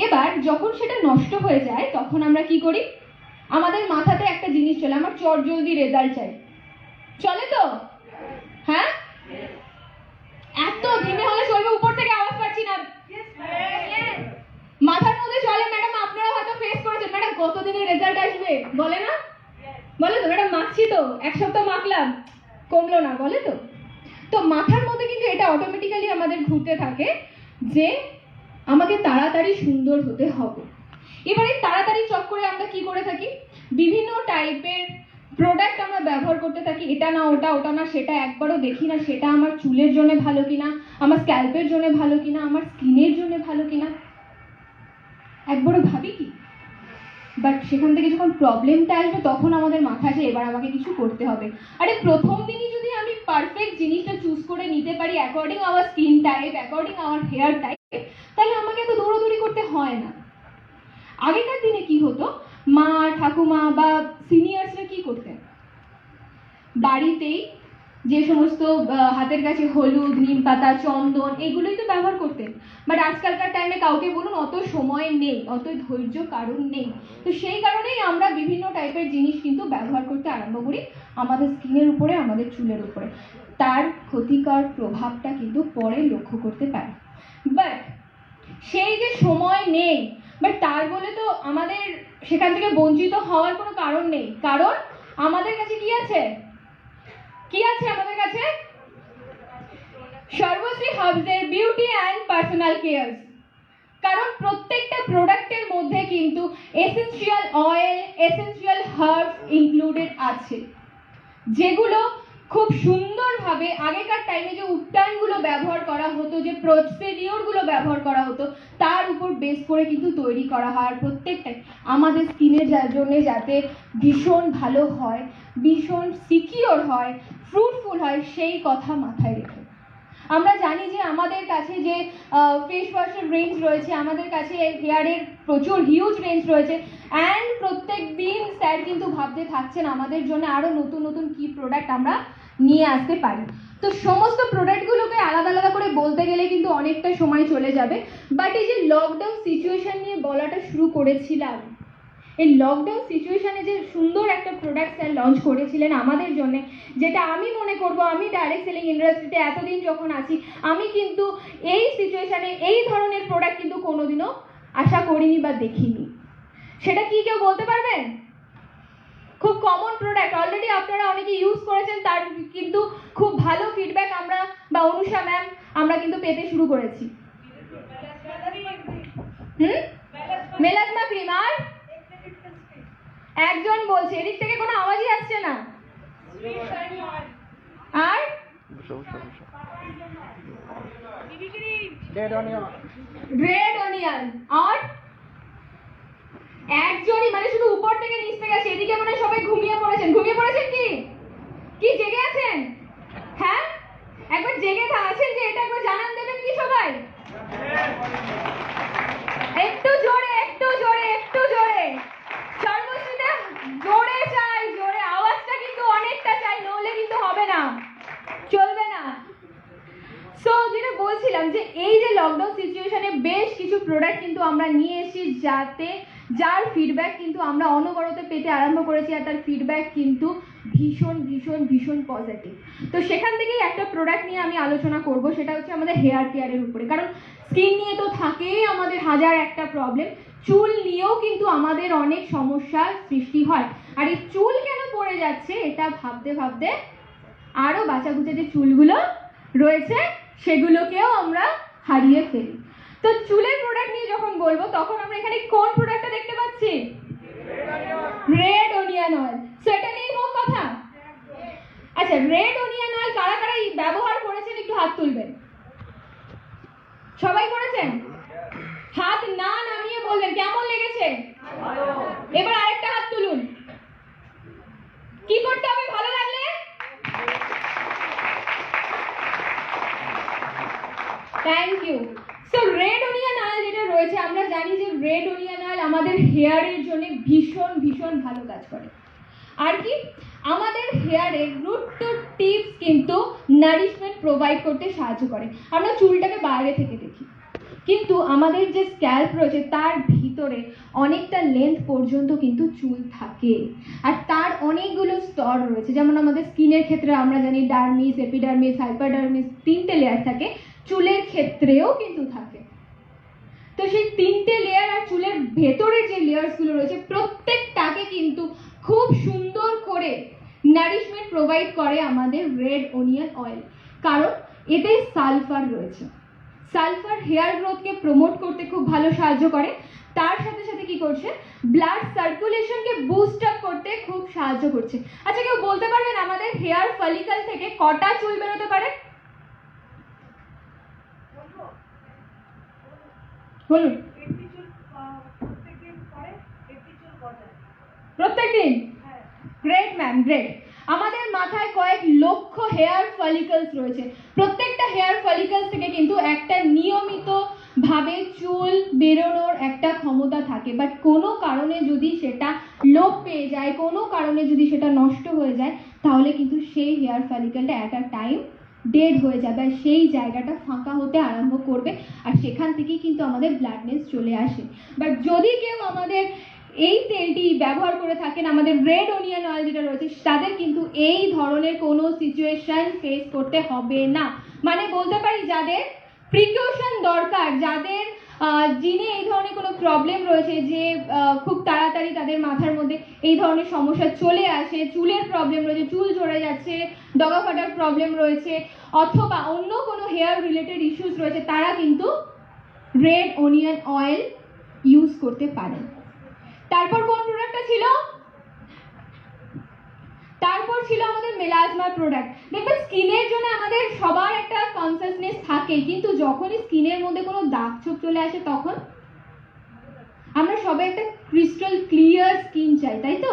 এবার যখন সেটা নষ্ট হয়ে যায় তখন আমরা কি করি, আমাদের মাথাতে একটা জিনিস চলে, আমার চটজলদি রেজাল্ট চাই। চলে তো? হ্যাঁ, এত ধিমে হলে চলবে? উপর থেকে আওয়াজ পাচ্ছি না। মাথার মধ্যে চলে ম্যাডাম, আপনারা হয়তো ফেস করেছেন, ম্যাডাম কতদিনে রেজাল্ট আসবে, বলে না? বলে তো ম্যাডাম মাখছি তো, 1 সপ্তাহ মাখলাম কমলো না, বলে তো? তো মাথার মধ্যে কিন্তু এটা অটোমেটিক্যালি আমাদের ঘুরতে থাকে যে আমাকে তাড়াতাড়ি সুন্দর হতে হবে। এবারে তাড়াতাড়ি চক্করে আমরা কি করে থাকি, বিভিন্ন টাইপের প্রোডাক্ট আমরা ব্যবহার করতে থাকি, এটা না ওটা, ওটা না সেটা, একবারও দেখি না সেটা আমার চুলের জন্য ভালো কিনা, আমার স্ক্যাল্পের জন্য ভালো কিনা, আমার স্কিনের জন্য ভালো কিনা, একবারও ভাবি কি? বাট সেখান থেকে যখন প্রবলেমটা আসবে তখন আমাদের মাথায় আসে এবার আমাকে কিছু করতে হবে। আরে প্রথম দিনই যদি আমি পারফেক্ট জিনিসটা চুজ করে নিতে পারি according our skin type, according our hair type, তাহলে আমাকে তো দৌড়াদৌড়ি করতে হয় না। আগেকার দিনে কি হতো, মা ঠাকুমা বা সিনিয়র্সরা কি করতেন, বাড়িতেই যে সমস্ত হাতের কাছে হলুদ, নিম পাতা, চন্দন এগুলোই তো ব্যবহার করতেন। বাট আজকালকার টাইমে কাউকে বলুন অত সময় নেই, অত ধৈর্য কারণ নেই। তো সেই কারণেই আমরা বিভিন্ন টাইপের জিনিস কিন্তু ব্যবহার করতে আরম্ভ করি আমাদের স্কিনের উপরে, আমাদের চুলের উপরে। তার ক্ষতিকর প্রভাবটা কিন্তু পরে লক্ষ্য করতে পারি। বাট সেই যে সময় নেই, বাট তার বলে তো আমাদের সেখান থেকে বঞ্চিত হওয়ার কোনো কারণ নেই। কারণ আমাদের কাছে কি আছে, কি আছে আমাদের কাছে? সর্বশ্রী হার্বসের বিউটি অ্যান্ড পার্সোনাল কেয়ার। কারণ প্রত্যেকটা প্রোডাক্টের মধ্যে কিন্তু essential oil, essential herbs included আছে, যেগুলো খুব সুন্দরভাবে আগেকার টাইমে যে উপাদানগুলো ব্যবহার করা হতো, যে প্রসিডিওরগুলো ব্যবহার করা হতো, তার উপর বেস করে কিন্তু তৈরি করা হয়। আর প্রত্যেকটাই আমাদের স্কিনের জন্য যাতে ভীষণ ভালো হয়, ভীষণ সিকিওর হয়, ফ্রুটফুল হয়, সেই কথা মাথায় রেখে আমরা জানি যে আমাদের কাছে যে ফেস ওয়াশের রেঞ্জ রয়েছে, আমাদের কাছে হেয়ারের প্রচুর হিউজ রেঞ্জ রয়েছে। অ্যান্ড প্রত্যেক দিন স্যার কিন্তু ভাবতে থাকছেন আমাদের জন্য আরও নতুন নতুন কি প্রোডাক্ট আমরা নিয়ে আসতে পারি। তো সমস্ত প্রোডাক্টগুলোকে আলাদা আলাদা করে বলতে গেলে কিন্তু অনেকটা সময় চলে যাবে। বাট এই যে লকডাউন সিচুয়েশন নিয়ে বলাটা শুরু করেছিলাম, এই লকডাউন সিচুয়েশনে যে সুন্দর একটা প্রোডাক্ট স্যার লঞ্চ করেছিলেন আমাদের জন্য, যেটা আমি মনে করব, আমি ডাইরেক্ট সেলিং ইন্ডাস্ট্রিতে এতদিন যখন আছি, আমি কিন্তু এই সিচুয়েশনে এই ধরনের প্রোডাক্ট কিন্তু কোনোদিনও আশা করিনি বা দেখিনি। সেটা কি কেউ বলতে পারবেন? খুব কমন প্রোডাক্ট, অলরেডি আপনারা অনেকে ইউজ করেছেন, তার কিন্তু খুব ভালো ফিডব্যাক আমরা বা অনুষা ম্যাম আমরা কিন্তু পেতে শুরু করেছি। Melasma cream. আর একজন বলছে, এদিক থেকে কোনো আওয়াজই আসছে না। আর রেড অনিয়ন। আর একজনই, মানে শুধু উপর থেকে নিচ থেকে আসে, এদিকে মানে সবাই ঘুমিয়ে পড়েছেন। ঘুমিয়ে পড়েছেন কি কি জেগে আছেন? হ্যাঁ, একবার জেগে আছেন যে এটা একবার জানান দেবেন কি সবাই? একটু জোরে, একটু জোরে, একটু জোরে। সর্বশ্রীতে জোরে চাই, জোরে আওয়াজটা কিন্তু অনেকটা চাই, নইলে কিন্তু হবে না, চলবে না। সো যেটা বলছিলাম যে এই যে লকডাউন সিচুয়েশনে বেশ কিছু প্রোডাক্ট কিন্তু আমরা নিয়ে এসেছি, যাতে যার ফিডব্যাক কিন্তু আমরা অনবরত পেতে আরম্ভ করেছি, আর তার ফিডব্যাক কিন্তু ভীষণ ভীষণ ভীষণ পজিটিভ। তো সেখান থেকেই একটা প্রোডাক্ট নিয়ে আমি আলোচনা করব, সেটা হচ্ছে আমাদের হেয়ার কেয়ারের উপরে। কারণ স্কিন নিয়ে তো থাকেই আমাদের হাজার একটা প্রবলেম, চুল নিয়েও কিন্তু আমাদের অনেক সমস্যার সৃষ্টি হয়। আর এই চুল কেন পড়ে যাচ্ছে এটা ভাবতে ভাবতে আরও বাঁচাগুচে যে চুলগুলো রয়েছে সেগুলোকেও আমরা হারিয়ে ফেলি। তো চুলের প্রোডাক্ট নিয়ে যখন বলবো তখন আমরা এখানে কোন প্রোডাক্টটা দেখতে পাচ্ছি? Red onion oil. সো এটা নিয়ে হোক কথা। আচ্ছা, রেড অনিয়ন অয়েল কারা কারা ব্যবহার করেছেন একটু হাত তুলবেন। সবাই করেছেন? হাত না নামিয়ে বলবেন কেমন লেগেছে। এবার আরেকটা হাত তুলুন। কি করতে হবে ভালো লাগলে? Thank you. So red onion oil যেটা রয়েছে, আমরা জানি যে রেড অনিয়ন অয়েল আমাদের হেয়ারের জন্য ভীষণ ভীষণ ভালো কাজ করে। আর কি, আমাদের হেয়ারে রুট টু টিপস কিন্তু নারিশমেন্ট প্রোভাইড করতে সাহায্য করে। আমরা চুলটাকে বাইরে থেকে দেখি, কিন্তু আমাদের যে স্ক্যাল্প রয়েছে তার ভিতরে অনেকটা লেন্থ পর্যন্ত কিন্তু চুল থাকে, আর তার অনেকগুলো স্তর রয়েছে। যেমন আমাদের স্কিনের ক্ষেত্রে আমরা জানি ডার্মিস, এপিডার্মিস, হাইপারডার্মিস, 3টে লেয়ার থাকে, চুলের ক্ষেত্রেও কিন্তু থাকে। তো সেই 3টে লেয়ার আর চুলের ভেতরে যে লেয়ার্সগুলো রয়েছে প্রত্যেকটাকে কিন্তু খুব সুন্দর করে নারিশমেন্ট প্রোভাইড করে আমাদের রেড অনিয়ন অয়েল। কারণ এতে সালফার রয়েছে। সালফার হেয়ার গ্রোথকে প্রমোট করতে খুব ভালো সাহায্য করে, তার সাথে সাথে কি করছে, ব্লাড সার্কুলেশনকে বুস্ট আপ করতে খুব সাহায্য করছে। আচ্ছা, কেউ বলতে পারবেন আমাদের হেয়ার ফলিকল থেকে কটা চুল বেরোতে পারে? বলুন। প্রত্যেকদিন? Great ma'am, great. আমাদের মাথায় কয়েক লক্ষ হেয়ার ফলিকলস রয়েছে। প্রত্যেকটা হেয়ার ফলিকলস থেকে কিন্তু একটা নিয়মিত ভাবে চুল বেরোনোর একটা ক্ষমতা থাকে, বাট কোনো কারণে যদি সেটা লোপ পেয়ে যায়, কোনো কারণে যদি সেটা নষ্ট হয়ে যায়, তাহলে কিন্তু সেই হেয়ার ফলিকলটা অ্যাট আ টাইম ডেড হয়ে যাবে, আর সেই জায়গাটা ফাঁকা হতে আরম্ভ করবে, আর সেখান থেকেই কিন্তু আমাদের ব্ল্যাকনেস চলে আসে। বাট যদি কেউ আমাদের এই তেলটি ব্যবহার করে থাকেন, আমাদের রেড অনিয়ন অয়েল যেটা রয়েছে, তাদের কিন্তু এই ধরনের কোনো সিচুয়েশন ফেস করতে হবে না। মানে বলতে পারি যাদের প্রিকশন দরকার, যাদের জিনে এই ধরনের কোনো প্রবলেম রয়েছে, যে খুব তাড়াতাড়ি তাদের মাথার মধ্যে এই ধরনের সমস্যা চলে আসে, চুলের প্রবলেম রয়েছে, চুল ঝরে যাচ্ছে, ডগা ফাটার প্রবলেম রয়েছে, অথবা অন্য কোনো হেয়ার রিলেটেড ইস্যুস রয়েছে, তারা কিন্তু রেড অনিয়ন অয়েল ইউজ করতে পারেন। তারপর কোন প্রোডাক্টটা ছিল? তারপর ছিল আমাদের মেলাজমা প্রোডাক্ট। দেখবেন স্কিনের জন্য আমাদের সবার একটা কনসাসনেস থাকে, কিন্তু যখনই স্কিনের মধ্যে কোনো দাগ ছোপ চলে আসে তখন আমরা সবাই একটা ক্রিস্টাল ক্লিয়ার স্কিন চাই, তাই তো?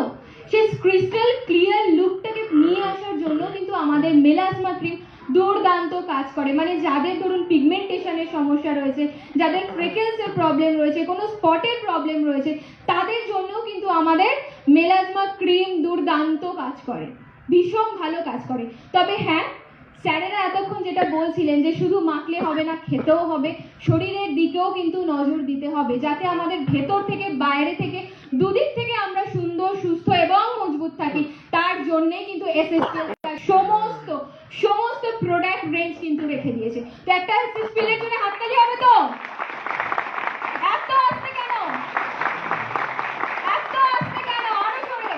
সেই ক্রিস্টাল ক্লিয়ার লুকটাকে নিয়ে আসার জন্য কিন্তু আমাদের মেলাজমা ক্রিম দুর্দান্ত কাজ করে। মানে যাদের ধরুন পিগমেন্টেশনের সমস্যা রয়েছে, যাদের ফ্রেকেলসের প্রবলেম রয়েছে, কোনো স্পটের প্রবলেম রয়েছে, তাদের জন্যও কিন্তু আমাদের মেলাজমা ক্রিম দুর্দান্ত কাজ করে, ভীষণ ভালো কাজ করে। তবে হ্যাঁ, স্যারেরা এতক্ষণ যেটা বলছিলেন যে শুধু মাখলে হবে না, খেতেও হবে, শরীরের দিকেও কিন্তু নজর দিতে হবে, যাতে আমাদের ভেতর থেকে বাইরে থেকে দুদিক থেকে আমরা সুন্দর, সুস্থ এবং মজবুত থাকি। তার জন্যেই কিন্তু এসএসপিএল সমস্ত প্রোডাক্ট রেঞ্জ কিন্তু রেখে দিয়েছে। তো একটা এসএসপিএল এর জন্য হাততালি হবে তো? এত আসতে কেন? এত আসতে কেন? আরো জোরে।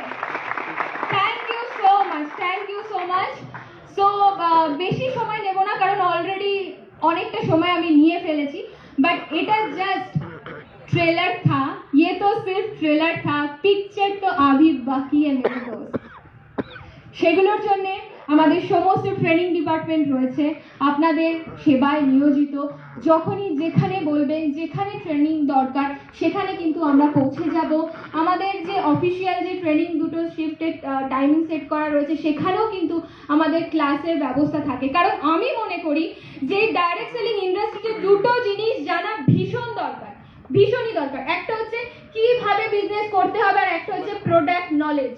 Thank you so much, thank you so much. So বেশি সময় নেব না, কারণ অলরেডি অনেকটা সময় আমি নিয়ে ফেলেছি, बट এটা জাস্ট ट्रेलर था, ये तो सिर्फ ट्रेलर था, पिक्चर तो अभी बाकी है मेरे दोस्त। সেগুলোর জন্য আমাদের সমস্ত ট্রেনিং ডিপার্টমেন্ট রয়েছে আপনাদের সেবায় নিয়োজিত। যখনই যেখানে বলবেন, যেখানে ট্রেনিং দরকার সেখানে কিন্তু আমরা পৌঁছে যাব। আমাদের যে অফিসিয়াল যে ট্রেনিং দুটো শিফটের টাইমিং সেট করা রয়েছে, সেখানেও কিন্তু আমাদের ক্লাসের ব্যবস্থা থাকে। কারণ আমি মনে করি যে ডাইরেক্ট সেলিং ইন্ডাস্ট্রিতে দুটো জিনিস জানা ভীষণ দরকার, ভীষণই দরকার। একটা হচ্ছে কিভাবে বিজনেস করতে হবে, আর একটা হচ্ছে প্রোডাক্ট নলেজ।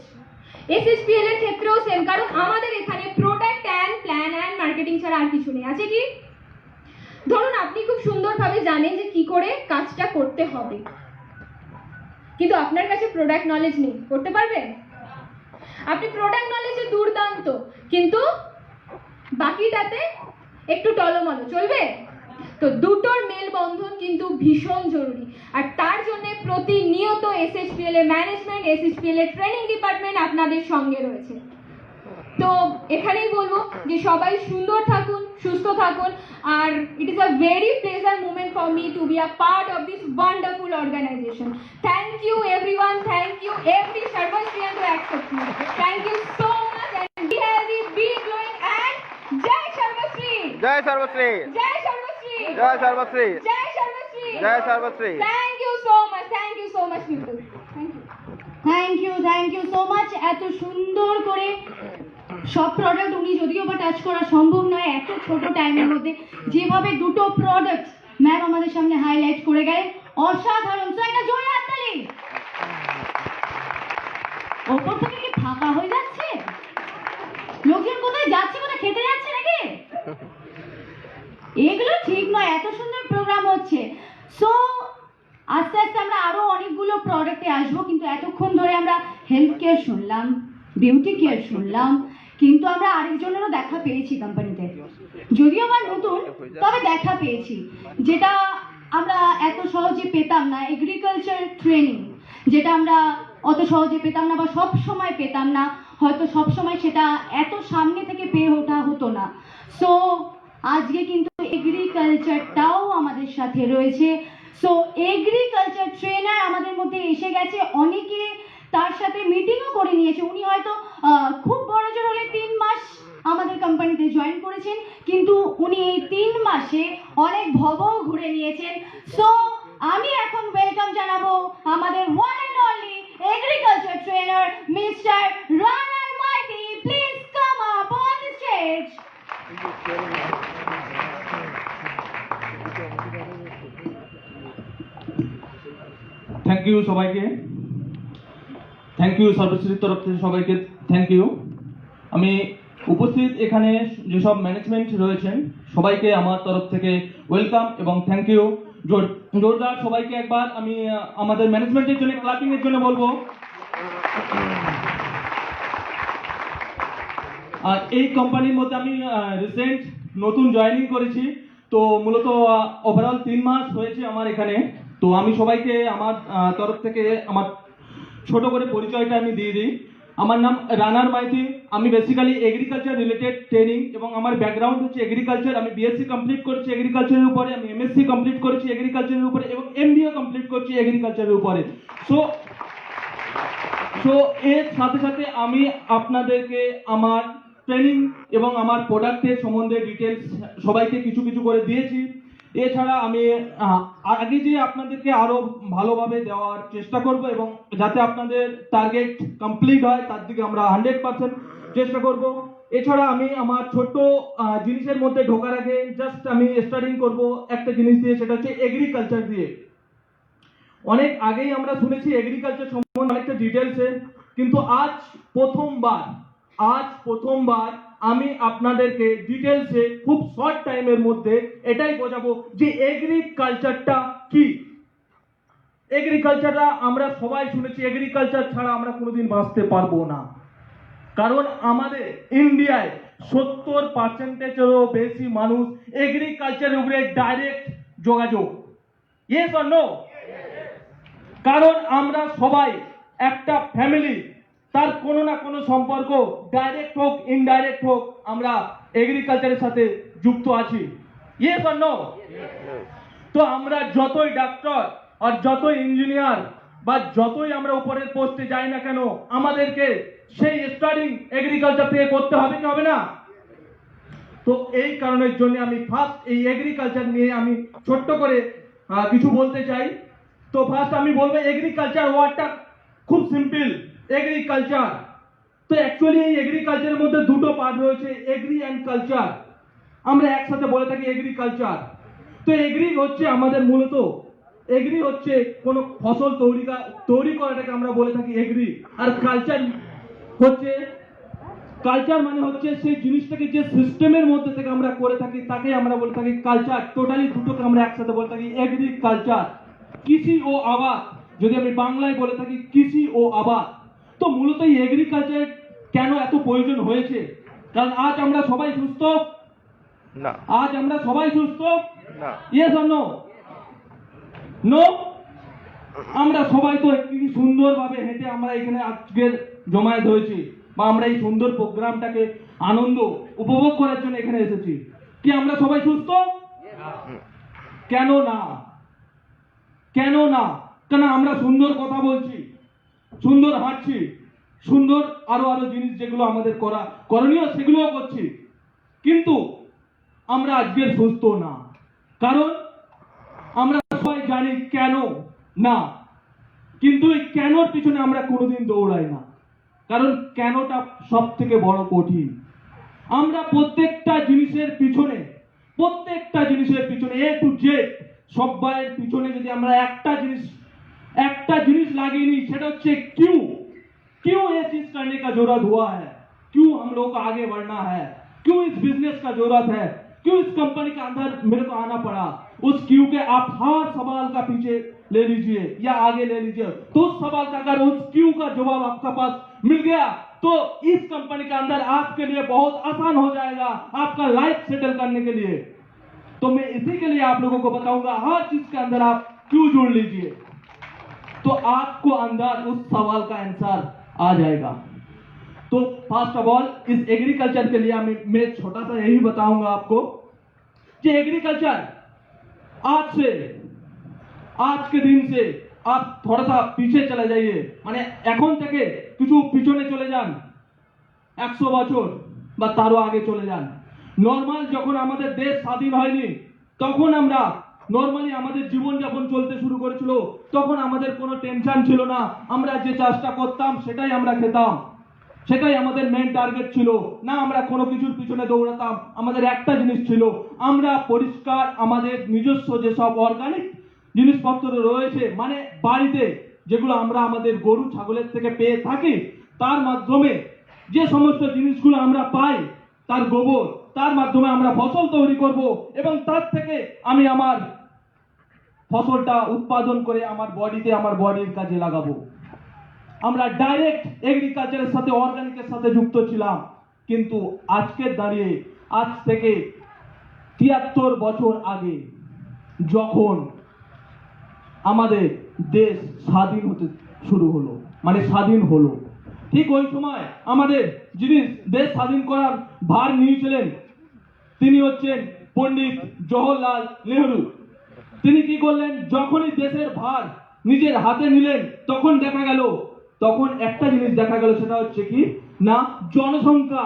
এসএসপিএল এর ক্ষেত্রেও সেম, কারণ আমাদের এখানে product and plan and marketing ছাড়া আর কিছু নেই। আছে কি? ধরুন আপনি খুব সুন্দরভাবে জানেন যে কি করে কাজটা করতে হবে, কিন্তু আপনার কাছে প্রোডাক্ট নলেজ নেই, করতে পারবেন? আপনি প্রোডাক্ট নলেজে দুর্দান্ত, কিন্তু বাকিটাতে একটু টলমলো, চলবে? তো দুটোর মেলবন্ধন কিন্তু ভীষণ জরুরি, আর তার জন্য প্রতিনিয়ত SHPL এর ম্যানেজমেন্ট, SHPL এর ট্রেনিং ডিপার্টমেন্ট আপনাদের সঙ্গে রয়েছে। তো এখানেই বলবো যে সবাই সুন্দর থাকুন, সুস্থ থাকুন, আর it is a very pleasure moment for me to be a part of this wonderful organization. Thank you everyone, thank you every Sarvasriyan to accept me. Thank you so much, and be healthy, be glowing, and Jai Sarvasri! জয় Sarvasri, Jai Sarvasri! জয় Sarvasri, Jai Sarvasri! জয় Sarvasri. Thank you so much people. Thank you. Thank you so much. এত সুন্দর করে সব product উনি যদিও বা টাচ করা সম্ভব নয় এত ছোট টাইমের মধ্যে, যেভাবে দুটো প্রোডাক্ট ম্যাম আমাদের সামনে হাইলাইট করে গেলেন, অসাধারণ। তো একটা জোরে হাততালি। ওপর থেকে কি ফাঁকা হয়ে যাচ্ছে? লোকজন কোথায় যাচ্ছে, কোথায় খেতে যাচ্ছে নাকি? এগুলো ঠিক নয়, এত সুন্দর প্রোগ্রাম হচ্ছে। সো আস্তে আস্তে আমরা আরো অনেকগুলো প্রোডাক্টে আসবো, কিন্তু এতক্ষণ ধরে আমরা হেলথ কেয়ার শুনলাম, বিউটি কেয়ার শুনলাম, কিন্তু আমরা আরেকজনেরও দেখা পেয়েছি কোম্পানিতে, যদিও বা নতুন, তবে দেখা পেয়েছি, যেটা আমরা এত সহজে পেতাম না। এগ্রিকালচার ট্রেনিং, যেটা আমরা অত সহজে পেতাম না, বা সব সময় পেতাম না, হয়তো সব সময় সেটা এত সামনে থেকে পেয়ে ওঠা হতো না। সো আজকে কিন্তু এগ্রিকালচারটাও আমাদের সাথে রয়েছে। সো এগ্রিকালচার ট্রেনার আমাদের মধ্যে এসে গেছে, অনেকে তার সাথে মিটিংও করে নিয়েছে। উনি হয়তো খুব বড় জোর হলে 3 মাস আমাদের কোম্পানিতে জয়েন করেছেন, কিন্তু উনি এই 3 মাসে অনেক ভবও ঘুরে নিয়েছেন। সো আমি এখন ওয়েলকাম জানাবো আমাদের one and only agriculture trainer mister Ranar Maiti. Please come up on the stage. Thank you সবাইকে, থ্যাংক ইউ সর্বশ্রীর তরফ থেকে সবাইকে থ্যাংক ইউ। আমি উপস্থিত এখানে যেসব ম্যানেজমেন্ট রয়েছেন সবাইকে আমার তরফ থেকে ওয়েলকাম এবং থ্যাংক ইউ। জোরদার সবাইকে একবার আমি আমাদের ম্যানেজমেন্টের জন্য ক্লাপিং এর জন্য বলবো। আর এই কোম্পানির মধ্যে আমি রিসেন্ট নতুন জয়েনিং করেছি, তো মূলত ওভারঅল 3 মাস হয়েছে আমার এখানে। তো আমি সবাইকে আমার তরফ থেকে আমার ছোট করে পরিচয়টা আমি দিয়ে দিই। আমার নাম রানার মাইতি, আমি বেসিক্যালি এগ্রিকালচার রিলেটেড ট্রেনিং এবং আমার ব্যাকগ্রাউন্ড হচ্ছে এগ্রিকালচার। আমি বিএসসি কমপ্লিট করেছি এগ্রিকালচারের উপরে, আমি এমএসসি কমপ্লিট করেছি এগ্রিকালচারের উপরে এবং এমবিএ কমপ্লিট করছি এগ্রিকালচারের উপরে। সো এর সাথে সাথে আমি আপনাদেরকে আমার ট্রেনিং এবং আমার প্রোডাক্টের সম্বন্ধে ডিটেলস সবাইকে কিছু কিছু করে দিয়েছি। এছাড়া আমি আগে যে আপনাদেরকে আরো ভালোভাবে দেওয়ার চেষ্টা করব এবং যাতে আপনাদের টার্গেট কমপ্লিট হয় তার দিকে আমরা 100% চেষ্টা করব। এছাড়া আমি আমার ছোট্ট জিনিসের মধ্যে ঢোকার আগে জাস্ট আমি স্টার্টিং করব একটা জিনিস দিয়ে, সেটা হচ্ছে এগ্রিকালচার দিয়ে। অনেক আগেই আমরা শুনেছি এগ্রিকালচার সম্বন্ধে অনেকটা ডিটেলসে, কিন্তু আজ প্রথমবার আমি আপনাদেরকে ডিটেলসে খুব শর্ট টাইমের মধ্যে এটাই বোঝাবো যে এগ্রিকালচারটা কি। এগ্রিকালচারটা আমরা সবাই শুনেছি, এগ্রিকালচার ছাড়া আমরা কোনোদিন বাঁচতে পারবো না, কারণ আমাদের ইন্ডিয়ায় 70%-এরও বেশি মানুষ এগ্রিকালচারের উপরে ডাইরেক্ট যোগাযোগ। Yes or no? কারণ আমরা সবাই একটা ফ্যামিলি, তার কোনো না কোনো সম্পর্ক ডাইরেক্ট হোক ইনডাইরেক্ট হোক আমরা এগ্রিকালচারের সাথে যুক্ত আছি। Yes or no? তো আমরা যতই ডাক্তার আর যতই ইঞ্জিনিয়ার বা যতই আমরা উপরের পোস্টে যাই না কেন, আমাদেরকে সেই স্টাডিং এগ্রিকালচার থেকে করতে হবে কি হবে না? তো এই কারণের জন্য আমি ফার্স্ট এই এগ্রিকালচার নিয়ে আমি ছোট্ট করে কিছু বলতে চাই। তো ফার্স্ট আমি বলবো এগ্রিকালচার ওয়ার্ডটা খুব সিম্পল। এগ্রিকালচার তো অ্যাকচুয়ালি এই এগ্রিকালচারের মধ্যে দুটো পার্ট রয়েছে, এগ্রি অ্যান্ড কালচার। আমরা একসাথে বলে থাকি এগ্রিকালচার। তো এগ্রি হচ্ছে আমাদের মূলত এগ্রি হচ্ছে কোনো ফসল তৈরি করাটাকে আমরা বলে থাকি এগ্রি। আর কালচার হচ্ছে, কালচার মানে হচ্ছে সেই জিনিসটাকে যে সিস্টেমের মধ্যে থেকে আমরা করে থাকি তাকে আমরা বলে থাকি কালচার। টোটালি দুটোকে আমরা একসাথে বলে থাকি এগ্রিকালচার। কৃষি ও আবাদ যদি আমি বাংলায় বলে থাকি কৃষি ও আবাদ, তো মূলত এই এগ্রিকালচার কেন এত প্রয়োজন হয়েছে? কারণ আজ আমরা সবাই সুস্থ, না, আজ আমরা সবাই সুস্থ, না। Yes or no? নো। আমরা সবাই তো কি সুন্দরভাবে হেঁটে আমরা এখানে আজকের জমায়েত হয়েছি, বা আমরা এই সুন্দর প্রোগ্রামটাকে আনন্দ উপভোগ করার জন্য এখানে এসেছি। কি আমরা সবাই সুস্থ? কেন না? কেন না? কেন আমরা সুন্দর কথা বলছি, সুন্দর হাঁটছি, সুন্দর আরো আরো জিনিস যেগুলো আমাদের করণীয় সেগুলোও করছি, কিন্তু আমরা আজকের সুস্থ না। কারণ আমরা সবাই জানি কেন না, কিন্তু এই কেনর পিছনে আমরা কোনোদিন দৌড়াই না, কারণ কেনটা সব থেকে বড় কঠিন। আমরা প্রত্যেকটা জিনিসের পিছনে এ টু জেড সবাইয়ের পিছনে যদি আমরা একটা জিনিস লাগিয়ে নিই, সেটা হচ্ছে क्यों ये चीज करने का जरूरत हुआ है, क्यों हम लोग को आगे बढ़ना है, क्यों इस बिजनेस का जरूरत है, क्यों इस कंपनी के अंदर मेरे को आना पड़ा, उस क्यों के आप हर सवाल का पीछे ले लीजिए या आगे ले लीजिए, तो उस सवाल का अगर उस क्यों का जवाब आपका पास मिल गया तो इस कंपनी के अंदर आपके लिए बहुत आसान हो जाएगा आपका लाइफ सेटल करने के लिए। तो मैं इसी के लिए आप लोगों को बताऊंगा, हर चीज के अंदर आप क्यों जोड़ लीजिए, तो आपको अंदर उस सवाल का आंसर आ जाएगा। तो फर्स्ट ऑफ ऑल इस एग्रीकल्चर के लिए मैं छोटा सा यही बताऊंगा आपको कि एग्रीकल्चर आज के दिन से आप थोड़ा सा पीछे चले जाइए, माने এখন থেকে কিছু পিছনে চলে যান, 100 বছর বা তারও আগে চলে যান। নরমাল যখন আমাদের দেশ স্বাধীন হয়নি, তখন আমরা নরমালি আমাদের জীবনযাপন চলতে শুরু করেছিল, তখন আমাদের কোনো টেনশন ছিল না, আমরা যে চাষটা করতাম সেটাই আমরা খেতাম, সেটাই আমাদের মেন টার্গেট ছিল না, আমরা কোনো কিছুর পিছনে দৌড়াতাম। আমাদের একটা জিনিস ছিল, আমরা পরিষ্কার আমাদের নিজস্ব যেসব অর্গানিক জিনিসপত্র রয়েছে, মানে বাড়িতে যেগুলো আমরা আমাদের গরু ছাগলের থেকে পেয়ে থাকি, তার মাধ্যমে যে সমস্ত জিনিসগুলো আমরা পাই, তার গোবর, তার মাধ্যমে আমরা ফসল তৈরি করব এবং তার থেকে আমি আমার ফসলটা উৎপাদন করে আমার বডির কাজে লাগাবো। আমরা ডাইরেক্ট এগ্রিকালচারের সাথে অর্গানিকের সাথে যুক্ত ছিলাম, কিন্তু আজকের দাঁড়িয়ে আজ থেকে 73 বছর আগে যখন আমাদের দেশ স্বাধীন হতে শুরু হলো, মানে স্বাধীন হলো, ঠিক ওই সময় আমাদের যিনি দেশ স্বাধীন করার ভার নিয়েছিলেন তিনি হচ্ছেন পণ্ডিত জওহরলাল নেহরু। তিনি কি করলেন, যখনই দেশের ভার নিজের হাতে নিলেন তখন একটা জিনিস দেখা গেল, সেটা হচ্ছে কি না, জনসংখ্যা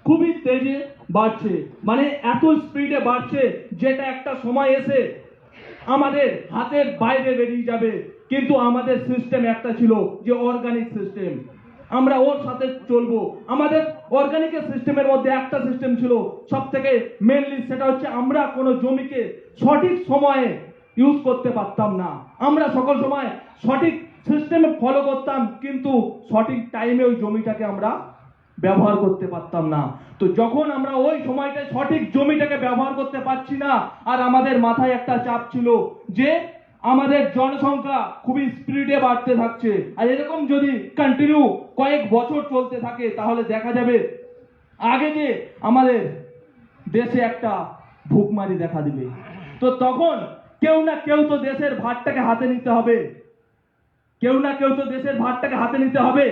খুবই তেজে বাড়ছে, মানে এত স্পিডে বাড়ছে যেটা একটা সময় এসে আমাদের হাতের বাইরে বেরিয়ে যাবে। কিন্তু আমাদের সিস্টেম একটা ছিল যে অর্গানিক সিস্টেম, আমরা ওর সাথে চলবো। আমাদের অর্গানিকের সিস্টেমের মধ্যে একটা সিস্টেম ছিল সব থেকে মেনলি, সেটা হচ্ছে আমরা কোনো জমিকে সঠিক সময়ে ইউজ করতে পারতাম না, আমরা সকল সময় সঠিক সিস্টেমে ফলো করতাম, কিন্তু সঠিক টাইমে ওই জমিটাকে আমরা ব্যবহার করতে পারতাম না। তো যখন আমরা ওই সময়টায় সঠিক জমিটাকে ব্যবহার করতে পারছি না, আর আমাদের মাথায় একটা চাপ ছিল যে আমাদের জনসংখ্যা খুবই স্পিডে বাড়তে থাকছে, আর এরকম যদি কন্টিনিউ কয়েক বছর চলতে থাকে তাহলে দেখা যাবে আগে যে আমাদের দেশে একটা ভুকমারি দেখা দিবে। তো তখন কেউ না কেউ তো দেশের ভারটাকে হাতে নিতে হবে,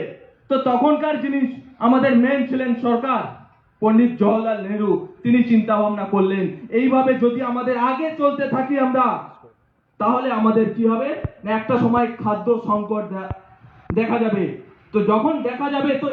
তো তখনকার জিনিস আমাদের মেন ছিলেন সরকার, পণ্ডিত জওহরলাল নেহরু। তিনি চিন্তা ভাবনা করলেন, এইভাবে যদি আমাদের আগে চলতে থাকি আমরা, তাহলে আমাদের কি হবে না, একটা সময় খাদ্য সংকট দেখা যাবে। তো যখন দেখা যাবে, তো